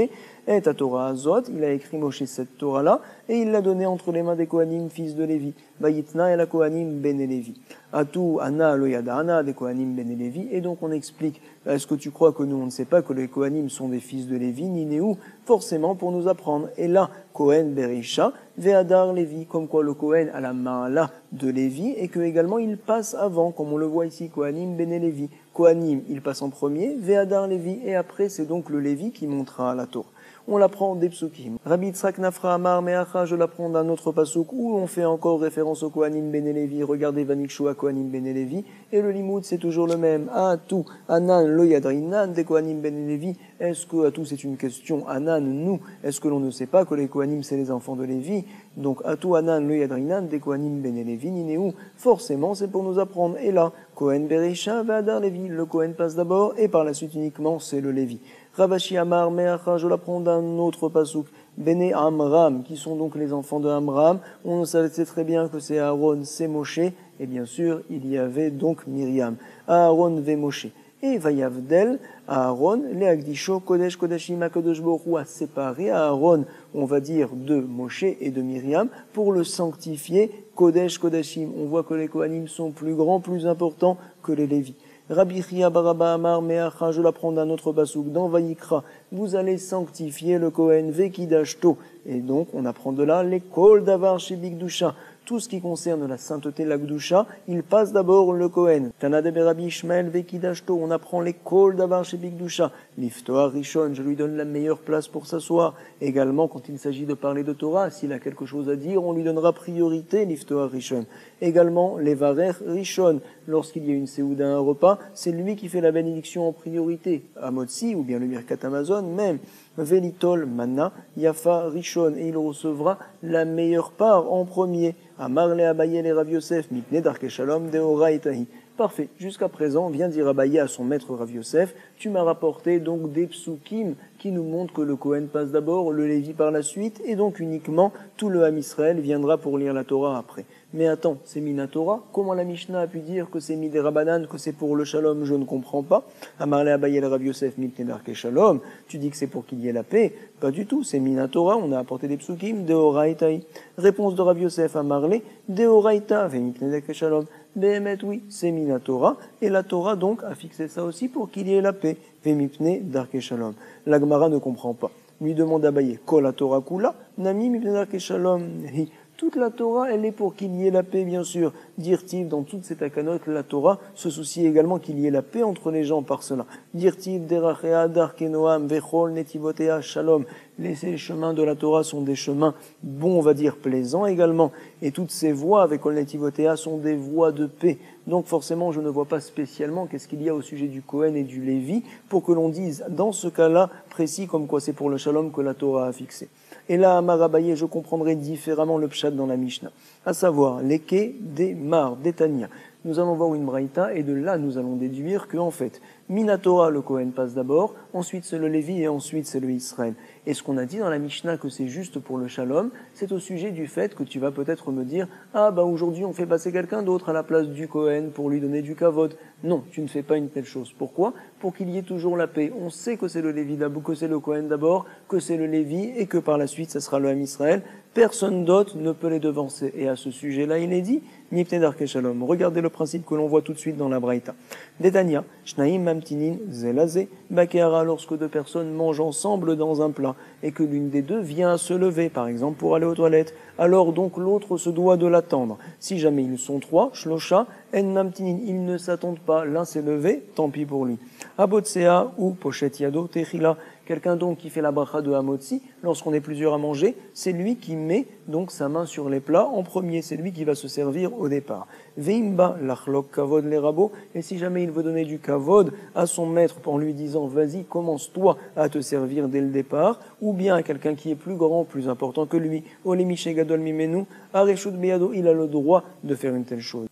et ta Torah Azot, il a écrit Moshe cette Torah-là, et il l'a donnée entre les mains des Kohanim, fils de Lévi. Vayitna et la Kohanim ben Lévi. Atu Anna lo yada Anna des Kohanim ben Lévi. Et donc on explique, est-ce que tu crois que nous on ne sait pas que les Kohanim sont des fils de Lévi, ni Néou? Forcément pour nous apprendre. Et là, Kohen Berisha, Ve'adar Lévi, comme quoi le Kohen a la Ma'ala de Lévi, et que également il passe avant, comme on le voit ici, Kohanim ben Lévi. Kohanim, il passe en premier, Ve'adar Lévi, et après c'est donc le Lévi qui montera la Torah. On l'apprend des psukim. Rabbi Yitzhak Nafra Amar Meacha, je l'apprends d'un autre pasuk où on fait encore référence au Kohanim ben Lévi. Regardez Vanikshua Kohanim ben Lévi. Et le limoud c'est toujours le même. Atu, Anan, lo yadrinan des Kohanim ben Lévi. Est-ce que Atu c'est une question? Anan, nous. Est-ce que l'on ne sait pas que les Kohanim c'est les enfants de Lévi? Donc Atu, Anan, lo yadrinan des Kohanim ben Lévi, Ninéou. Forcément c'est pour nous apprendre. Et là, Kohen Berisha, Vadar Lévi. Le Kohen passe d'abord et par la suite uniquement c'est le Lévi. Ravashi Amar Meacha, je l'apprends d'un autre pasouk, Bene Amram, qui sont donc les enfants de Amram. On sait très bien que c'est Aaron, c'est Moshe, et bien sûr, il y avait donc Myriam. Aaron ve Moshe. Et Vayavdel, Aaron, le Agdisho, Kodesh, Kodashim, Akadosh Baruch Hu a séparé Aaron, on va dire, de Moshe et de Myriam, pour le sanctifier, Kodesh, Kodashim. On voit que les Kohanim sont plus grands, plus importants que les Lévis. Rabbi Chia Baraba Amar Meacha, je l'apprends d'un autre pasouk, dans Vayikra, vous allez sanctifier le Kohen Vekidashto. Et donc, on apprend de là les Kol Davar chez Bigdusha. Tout ce qui concerne la sainteté, la Gdusha, il passe d'abord le Kohen. Tanade Rabbi Ishmael Vekidashto, on apprend les Kol Davar chez Bigdusha. Liftoa Rishon, je lui donne la meilleure place pour s'asseoir. Également, quand il s'agit de parler de Torah, s'il a quelque chose à dire, on lui donnera priorité, Liftoa Rishon. Également, les Varer Rishon, lorsqu'il y a une séouda, un repas, c'est lui qui fait la bénédiction en priorité. À Motsi, ou bien le Birkat Amazon, même. Velitol Manna Yafa Rishon, et il recevra la meilleure part en premier. Amar le Abaye le Rav Yosef, Mipne Darke Shalom Deoraitahi. Parfait. Jusqu'à présent, vient dire Abaye à son maître Rav Yosef, tu m'as rapporté donc des psukim qui nous montrent que le Kohen passe d'abord, le Lévi par la suite, et donc uniquement tout le Ham Israël viendra pour lire la Torah après. Mais attends, c'est Mina Torah? Comment la Mishnah a pu dire que c'est Midera Banan, que c'est pour le Shalom? Je ne comprends pas. Amarle Abaye le Rav Yosef, Mipne Darke Shalom, tu dis que c'est pour qu'il y ait la paix? Pas du tout, c'est Mina Torah, on a apporté des psukim, Deoraitahi. Réponse de Rav Yosef à Marlé, Deoraita, Mipne Darke Shalom. Behemet, oui, c'est Mina Torah, et la Torah donc a fixé ça aussi pour qu'il y ait la paix. Vemipne Darke Shalom. La Gemara ne comprend pas. Lui demande Abaye, Kol la Torah Kula, Nami Mipne Darke Shalom, Hi Toute la Torah, elle est pour qu'il y ait la paix, bien sûr. Dirtiv, dans toutes ces takanot, la Torah se soucie également qu'il y ait la paix entre les gens par cela. Dirtiv, derachea, darkenoam, vechol, netivotea, shalom. Les chemins de la Torah sont des chemins bons, on va dire, plaisants également. Et toutes ces voies avec Kol Netivotea sont des voies de paix. Donc forcément, je ne vois pas spécialement qu'est-ce qu'il y a au sujet du Kohen et du Lévi pour que l'on dise, dans ce cas-là, précis comme quoi c'est pour le shalom que la Torah a fixé. Et là, à Marabaye, je comprendrai différemment le pshat dans la Mishnah. À savoir, l'Eke des Mar, des Tanya. Nous allons voir une braïta et de là, nous allons déduire que, en fait, Minatora, le Kohen passe d'abord, ensuite c'est le Lévi et ensuite c'est le Israël. Et ce qu'on a dit dans la Mishnah que c'est juste pour le Shalom, c'est au sujet du fait que tu vas peut-être me dire « Ah, bah aujourd'hui on fait passer quelqu'un d'autre à la place du Kohen pour lui donner du kavod. » Non, tu ne fais pas une telle chose. Pourquoi ? Pour qu'il y ait toujours la paix. On sait que c'est le Lévi d'abord, que c'est le Kohen d'abord, que c'est le Lévi et que par la suite ça sera le Ham Israël. Personne d'autre ne peut les devancer. Et à ce sujet-là, il est dit « Nipne darke shalom ». Regardez le principe que l'on voit tout de suite dans la Braïta. Detania, shnaim mamtinin zelazé, bakeara, lorsque deux personnes mangent ensemble dans un plat, et que l'une des deux vient à se lever, par exemple pour aller aux toilettes, alors donc l'autre se doit de l'attendre. Si jamais ils sont trois, shlosha, en mamtinin, ils ne s'attendent pas, l'un s'est levé, tant pis pour lui. Abotsea ou pochet yado techila, quelqu'un donc qui fait la bracha de Hamotzi, lorsqu'on est plusieurs à manger, c'est lui qui met donc sa main sur les plats en premier, c'est lui qui va se servir au départ. Veimba lachlok kavod les rabots, et si jamais il veut donner du kavod à son maître en lui disant vas-y, commence toi à te servir dès le départ, ou bien à quelqu'un qui est plus grand, plus important que lui, olemiche gadol mimenu, areshut beyado, il a le droit de faire une telle chose.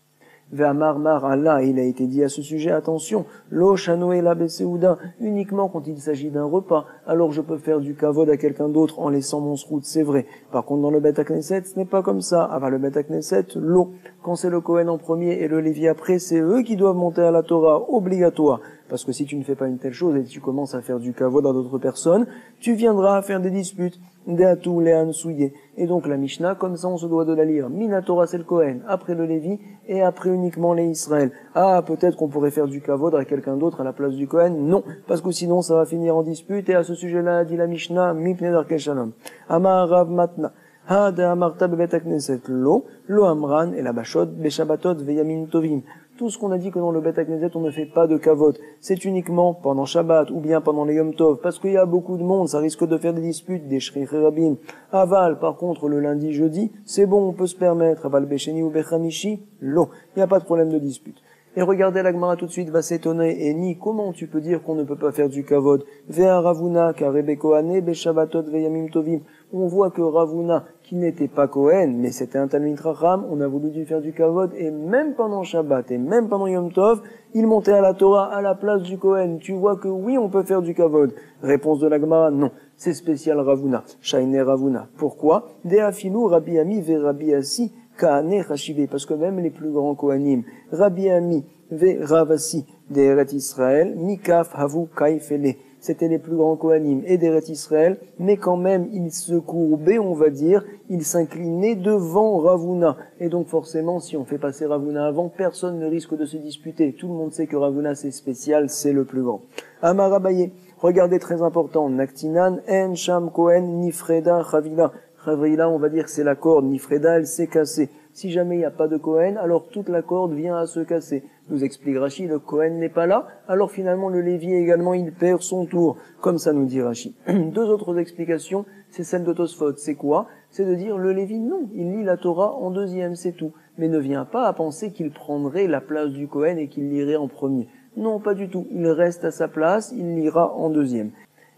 Ve'amar mar Allah, il a été dit à ce sujet, attention, lo shanoe la beseuda, uniquement quand il s'agit d'un repas, alors je peux faire du kavod à quelqu'un d'autre en laissant mon srout, c'est vrai. Par contre, dans le Bet HaKnesset, ce n'est pas comme ça. Avant le Bet HaKnesset, l'eau, quand c'est le Kohen en premier et le Lévi après, c'est eux qui doivent monter à la Torah, obligatoire. Parce que si tu ne fais pas une telle chose et tu commences à faire du kavod à d'autres personnes, tu viendras à faire des disputes. Deatu lehan souillé. Et donc la Mishnah, comme ça on se doit de la lire. Minatora c'est le Kohen, après le Lévi, et après uniquement les Israël. Ah, peut-être qu'on pourrait faire du kavod à quelqu'un d'autre à la place du Kohen. Non, parce que sinon ça va finir en dispute, et à ce sujet-là, dit la Mishnah, mipne darke shalom. Amar Rav Matna. Ha de amarta bebet hakneset lo amran et la bashot beshabatot veyamin tovim. Tout ce qu'on a dit que dans le Bet HaKnesset, on ne fait pas de kavod. C'est uniquement pendant Shabbat ou bien pendant les Yom Tov, parce qu'il y a beaucoup de monde, ça risque de faire des disputes, des shri rabin. Aval, par contre, le lundi, jeudi, c'est bon, on peut se permettre. Aval becheni ou bechamishi, lo. Il n'y a pas de problème de dispute. Et regardez, la Gemara tout de suite va s'étonner. Et ni, comment tu peux dire qu'on ne peut pas faire du kavod? Vea Ravuna, karebe kohane, beshabatot veyamim tovim. On voit que Ravuna, qui n'était pas Kohen, mais c'était un Talmid Chacham, on a voulu lui faire du kavod, et même pendant Shabbat, et même pendant Yom Tov, il montait à la Torah à la place du Kohen. Tu vois que oui, on peut faire du kavod. Réponse de la Gemara, non. C'est spécial Ravuna. Shaine Ravuna. Pourquoi? Deafilu Rabbi Ami ve Rabbi Asi, Kaane Chachive, parce que même les plus grands Kohanim, Rabbi Ami ve Ravasi, d'Eret Israël, Mikaf Havu Kaifele, c'était les plus grands Kohanim et d'Eret Israël, mais quand même, ils se courbaient, on va dire, ils s'inclinaient devant Ravuna. Et donc forcément, si on fait passer Ravuna avant, personne ne risque de se disputer. Tout le monde sait que Ravuna c'est spécial, c'est le plus grand. Amar Abaye, regardez très important, Naktinan, En Sham Kohen, Nifreda, Chavila. Chavila, on va dire que c'est la corde, Nifreda, elle s'est cassée. Si jamais il n'y a pas de Kohen, alors toute la corde vient à se casser. Nous explique Rashi, le Kohen n'est pas là, alors finalement le Lévi également, il perd son tour. Comme ça nous dit Rashi. Deux autres explications, c'est celle de Tosfot. C'est quoi? C'est de dire le Lévi, non, il lit la Torah en deuxième, c'est tout. Mais ne vient pas à penser qu'il prendrait la place du Kohen et qu'il lirait en premier. Non, pas du tout. Il reste à sa place, il lira en deuxième.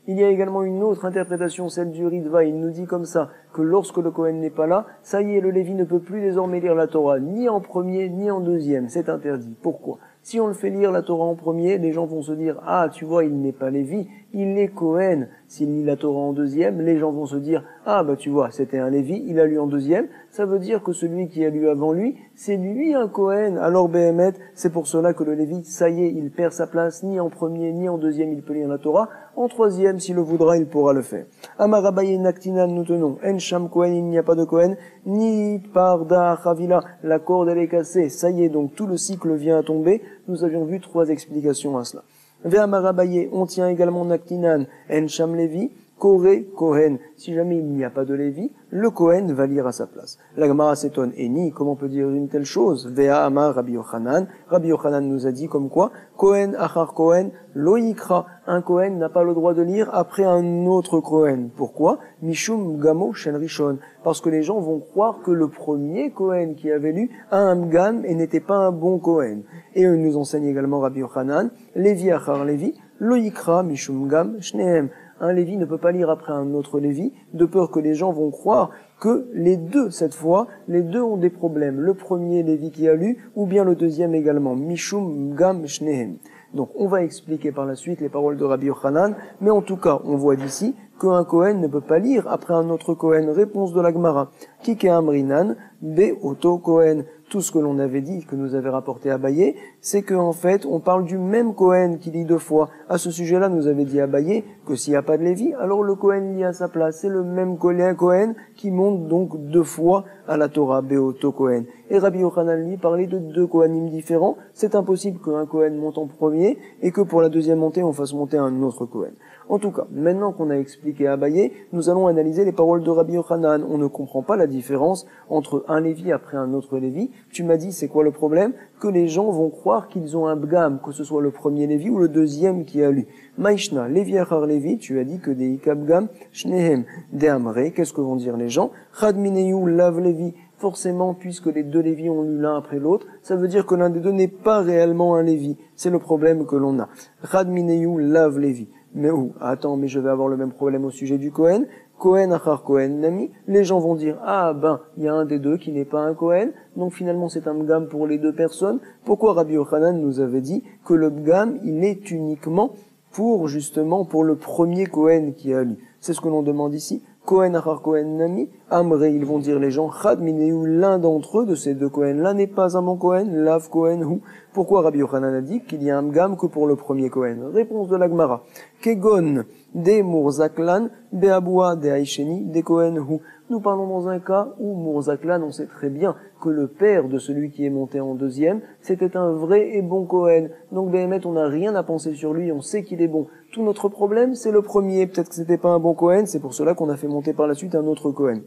Il y a également une autre interprétation, celle du Ritva. Il nous dit comme ça, que lorsque le Kohen n'est pas là, ça y est, le Lévi ne peut plus désormais lire la Torah, ni en premier, ni en deuxième. C'est interdit. Pourquoi? Si on le fait lire la Torah en premier, les gens vont se dire, ah, tu vois, il n'est pas Lévi, il est Kohen. S'il lit la Torah en deuxième, les gens vont se dire, ah, bah, tu vois, c'était un Lévi, il a lu en deuxième. Ça veut dire que celui qui a lu avant lui, c'est lui un Kohen. Alors, Behemet, c'est pour cela que le Lévi, ça y est, il perd sa place, ni en premier, ni en deuxième, il peut lire la Torah. En troisième, s'il le voudra, il pourra le faire. Amarabaye Naktinan, nous tenons. En Sham Kohen, il n'y a pas de Kohen, ni Parda Chavila, la corde elle est cassée. Ça y est, donc tout le cycle vient à tomber. Nous avions vu trois explications à cela. Ve'amarabaye, on tient également Naktinan, En Sham Levi, Koré, Kohen. Si jamais il n'y a pas de Lévi, le Kohen va lire à sa place. La Gemara s'étonne. Et ni, comment on peut dire une telle chose? Vea Amar Rabbi Yochanan. Rabbi Yochanan nous a dit comme quoi? Kohen achar Kohen lo yikra. Un Kohen n'a pas le droit de lire après un autre Kohen. Pourquoi? Mishum gamo shen rishon. Parce que les gens vont croire que le premier Kohen qui avait lu a un mgam et n'était pas un bon Kohen. Et il nous enseigne également Rabbi Yochanan. Lévi achar Lévi lo yikra mishum gam shnehem. Un Lévi ne peut pas lire après un autre Lévi, de peur que les gens vont croire que les deux, cette fois, les deux ont des problèmes. Le premier Lévi qui a lu, ou bien le deuxième également. Mishum gam shnehem. Donc on va expliquer par la suite les paroles de Rabbi Yochanan, mais en tout cas, on voit d'ici qu'un Kohen ne peut pas lire après un autre Kohen. Réponse de la Gemara. Kike amrinan, be oto Kohen. Tout ce que l'on avait dit, que nous avait rapporté Abaye, c'est qu'en fait, on parle du même Kohen qui lit deux fois. À ce sujet-là, nous avait dit Abaye que s'il n'y a pas de Lévi, alors le Kohen lit à sa place. C'est le même Kohen qui monte donc deux fois à la Torah, Beoto Kohen. Et Rabbi Yochanan lui parlait de deux Kohanim différents. C'est impossible qu'un Kohen monte en premier et que pour la deuxième montée, on fasse monter un autre Kohen. En tout cas, maintenant qu'on a expliqué Abaye, nous allons analyser les paroles de Rabbi Yochanan. On ne comprend pas la différence entre un Lévi après un autre Lévi. Tu m'as dit, c'est quoi le problème? Que les gens vont croire qu'ils ont un bgam, que ce soit le premier Lévi ou le deuxième qui a lu. Maïshna, Lévi achar Lévi, tu as dit que des ikabgam, shnehem, de amre, qu'est-ce que vont dire les gens? Chad mineyu lav Lévi. Forcément, puisque les deux Lévis ont lu l'un après l'autre, ça veut dire que l'un des deux n'est pas réellement un Lévi. C'est le problème que l'on a. Chad mineyu lav Lévi. Mais où? Attends, mais je vais avoir le même problème au sujet du Kohen. Kohen achar Kohen nami. Les gens vont dire, ah ben, il y a un des deux qui n'est pas un Kohen, donc finalement c'est un bgam pour les deux personnes. Pourquoi Rabbi Yochanan nous avait dit que le bgam, il est uniquement pour, justement, pour le premier Kohen qui a lu? C'est ce que l'on demande ici. Kohen achar Kohen nami, Amré, ils vont dire les gens, Chad mineu, l'un d'entre eux, de ces deux Kohen-là, n'est pas un bon Kohen, Lav Kohen hu. Pourquoi Rabbi Yochanan a dit qu'il y a un gam que pour le premier Kohen? Réponse de la Gemara. Kegon, de Murzaklan, Beaboua, de Aisheni, de Kohen hu. Nous parlons dans un cas où Murzaklan, on sait très bien que le père de celui qui est monté en deuxième, c'était un vrai et bon Kohen. Donc Béhémet, on n'a rien à penser sur lui, on sait qu'il est bon. Tout notre problème, c'est le premier. Peut-être que c'était pas un bon Kohen, c'est pour cela qu'on a fait monter par la suite un autre Kohen.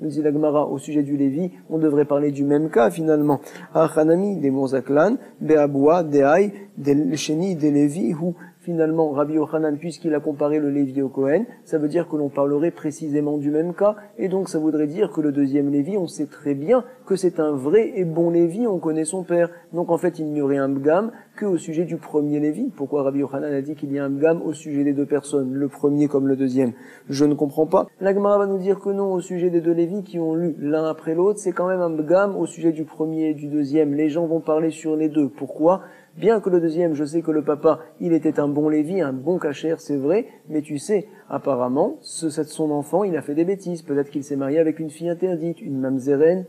Nous dit la Gemara, au sujet du Lévi, on devrait parler du même cas finalement. Achanami, des Murzaklan, Beaboua, des Haï, des Sheni, des Lévi, ou finalement, Rabbi Yochanan, puisqu'il a comparé le Lévi au Kohen, ça veut dire que l'on parlerait précisément du même cas, et donc ça voudrait dire que le deuxième Lévi, on sait très bien que c'est un vrai et bon Lévi, on connaît son père. Donc en fait, il n'y aurait un bgam que au sujet du premier Lévi. Pourquoi Rabbi Yochanan a dit qu'il y a un bgam au sujet des deux personnes, le premier comme le deuxième? Je ne comprends pas. La Gemara va nous dire que non, au sujet des deux Lévis qui ont lu l'un après l'autre, c'est quand même un bgam au sujet du premier et du deuxième. Les gens vont parler sur les deux. Pourquoi? Bien que le deuxième, je sais que le papa, il était un bon Lévi, un bon cachère, c'est vrai, mais tu sais, apparemment, son enfant, il a fait des bêtises. Peut-être qu'il s'est marié avec une fille interdite, une mamzeren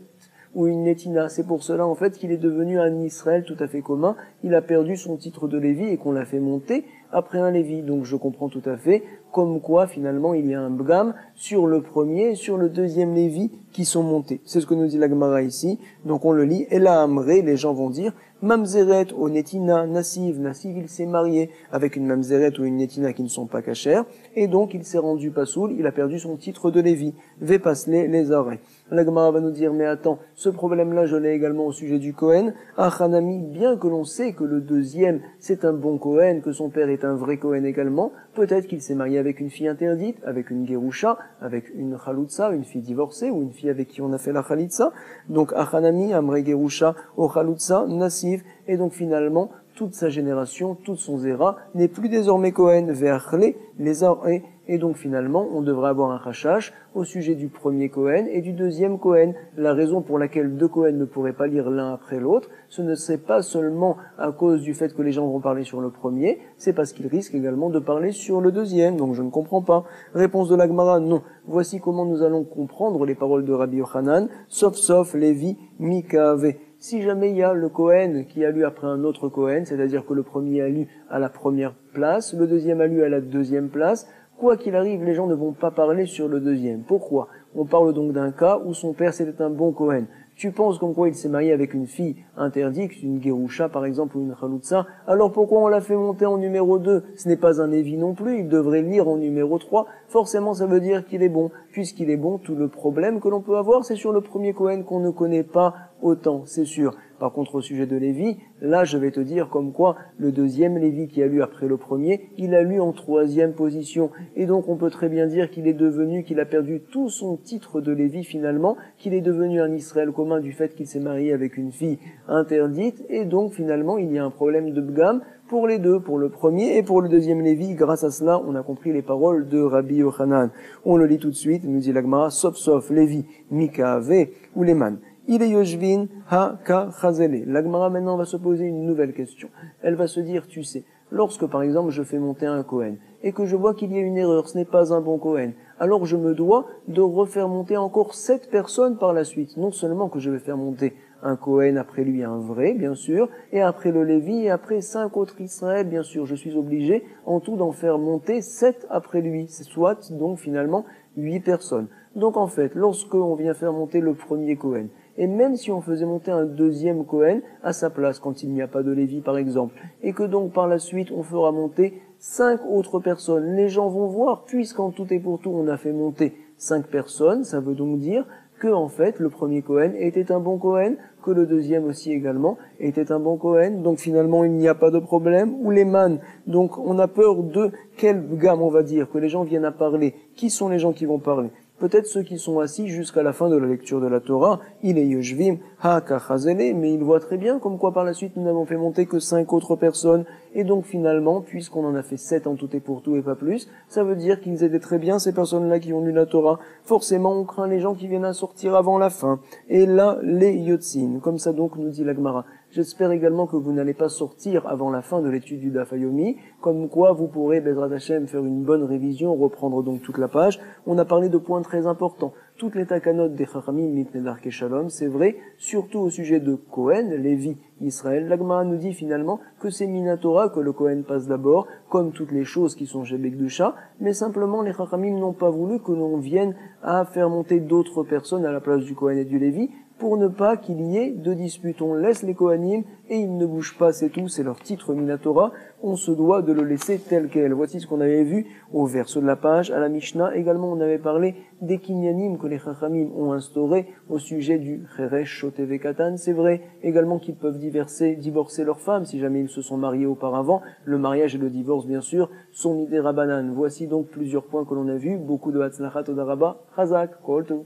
ou une netina. C'est pour cela, en fait, qu'il est devenu un Israël tout à fait commun. Il a perdu son titre de Lévi et qu'on l'a fait monter après un Lévi. Donc je comprends tout à fait comme quoi, finalement, il y a un bgam sur le premier et sur le deuxième Lévi qui sont montés. C'est ce que nous dit la Gemara ici. Donc on le lit. Et là, Amré, les gens vont dire, Mamzeret, au Netina, Nassiv, il s'est marié avec une Mamzeret ou une Netina qui ne sont pas cachères, et donc il s'est rendu pasoul, il a perdu son titre de Lévi. Vepasle les arrêts. La Gemara va nous dire, mais attends, ce problème-là, je l'ai également au sujet du Kohen. Achanami, bien que l'on sait que le deuxième, c'est un bon Kohen, que son père est un vrai Kohen également, peut-être qu'il s'est marié avec une fille interdite, avec une Gerusha, avec une Chaloutsa, une fille divorcée, ou une fille avec qui on a fait la Chalitza. Donc, Achanami, Amre Gerusha, O Chaloutsa, Nassiv, et donc finalement, toute sa génération, toute son zéra, n'est plus désormais Kohen, Ve'achle, les arrêts. Et donc finalement, on devrait avoir un rachash au sujet du premier Kohen et du deuxième Kohen. La raison pour laquelle deux Kohen ne pourraient pas lire l'un après l'autre, ce ne serait pas seulement à cause du fait que les gens vont parler sur le premier, c'est parce qu'ils risquent également de parler sur le deuxième. Donc je ne comprends pas. Réponse de la Gemara, non. Voici comment nous allons comprendre les paroles de Rabbi Yochanan, sauf Lévi, Mikave. Si jamais il y a le Kohen qui a lu après un autre Kohen, c'est-à-dire que le premier a lu à la première place, le deuxième a lu à la deuxième place, quoi qu'il arrive, les gens ne vont pas parler sur le deuxième. Pourquoi? On parle donc d'un cas où son père c'était un bon Kohen. Tu penses comme quoi il s'est marié avec une fille interdite, une Gerusha par exemple ou une Chaloutsa, alors pourquoi on l'a fait monter en numéro 2? Ce n'est pas un Lévi non plus, il devrait lire en numéro 3. Forcément ça veut dire qu'il est bon. Puisqu'il est bon, tout le problème que l'on peut avoir, c'est sur le premier Kohen qu'on ne connaît pas autant, c'est sûr. Par contre, au sujet de Lévi, là, je vais te dire comme quoi le deuxième Lévi qui a lu après le premier, il a lu en 3e position. Et donc, on peut très bien dire qu'il a perdu tout son titre de Lévi finalement, qu'il est devenu un Israël commun du fait qu'il s'est marié avec une fille interdite. Et donc, finalement, il y a un problème de bgam pour les deux, pour le premier et pour le deuxième Lévi. Grâce à cela, on a compris les paroles de Rabbi Yochanan. On le lit tout de suite, nous dit la Gemara, sauf Lévi, Mika, Ve ou Leman. Il est Yoshvin ha-ka chazele. La Gemara maintenant va se poser une nouvelle question. Elle va se dire, tu sais, lorsque par exemple je fais monter un Kohen et que je vois qu'il y a une erreur, ce n'est pas un bon Kohen, alors je me dois de refaire monter encore 7 personnes par la suite. Non seulement que je vais faire monter un Kohen, après lui un vrai, bien sûr, et après le Lévi, et après 5 autres Israël, bien sûr. Je suis obligé en tout d'en faire monter 7 après lui. C'est soit donc finalement 8 personnes. Donc en fait, lorsque on vient faire monter le premier Kohen, et même si on faisait monter un deuxième Kohen à sa place, quand il n'y a pas de Lévi par exemple, et que donc par la suite on fera monter 5 autres personnes, les gens vont voir, puisqu'en tout et pour tout on a fait monter 5 personnes, ça veut donc dire que en fait le premier Kohen était un bon Kohen, que le deuxième aussi également était un bon Kohen, donc finalement il n'y a pas de problème, ou les man, donc on a peur de quelle gamme on va dire, que les gens viennent à parler, qui sont les gens qui vont parler? Peut-être ceux qui sont assis jusqu'à la fin de la lecture de la Torah, il est Yoshvim, ha-ka-chazele, mais il voit très bien comme quoi par la suite nous n'avons fait monter que 5 autres personnes, et donc finalement, puisqu'on en a fait 7 en tout et pour tout et pas plus, ça veut dire qu'ils étaient très bien ces personnes-là qui ont lu la Torah. Forcément, on craint les gens qui viennent à sortir avant la fin. Et là, les yotzin, comme ça donc nous dit la Gemara. J'espère également que vous n'allez pas sortir avant la fin de l'étude du Daf Yomi, comme quoi vous pourrez, Bezrat Hashem, faire une bonne révision, reprendre donc toute la page. On a parlé de points très importants. Toutes les takanot des Chachamim mitnei darkei shalom, c'est vrai, surtout au sujet de Kohen, Lévi, Israël. La Gemara nous dit finalement que c'est Minatora que le Kohen passe d'abord, comme toutes les choses qui sont chez Bekdusha, mais simplement les Chachamim n'ont pas voulu que l'on vienne à faire monter d'autres personnes à la place du Kohen et du Lévi, pour ne pas qu'il y ait de disputes. On laisse les Kohanim et ils ne bougent pas, c'est tout, c'est leur titre Minatora. On se doit de le laisser tel quel. Voici ce qu'on avait vu au verso de la page, à la Mishnah. Également, on avait parlé des kinyanim que les Chachamim ont instaurés au sujet du Cheresh Shotev Katan. C'est vrai également qu'ils peuvent divorcer leurs femmes si jamais ils se sont mariés auparavant. Le mariage et le divorce, bien sûr, sont midé Rabanan. Voici donc plusieurs points que l'on a vus. Beaucoup de Hatzlachat Toda Rabba. Chazak, Kol Tov.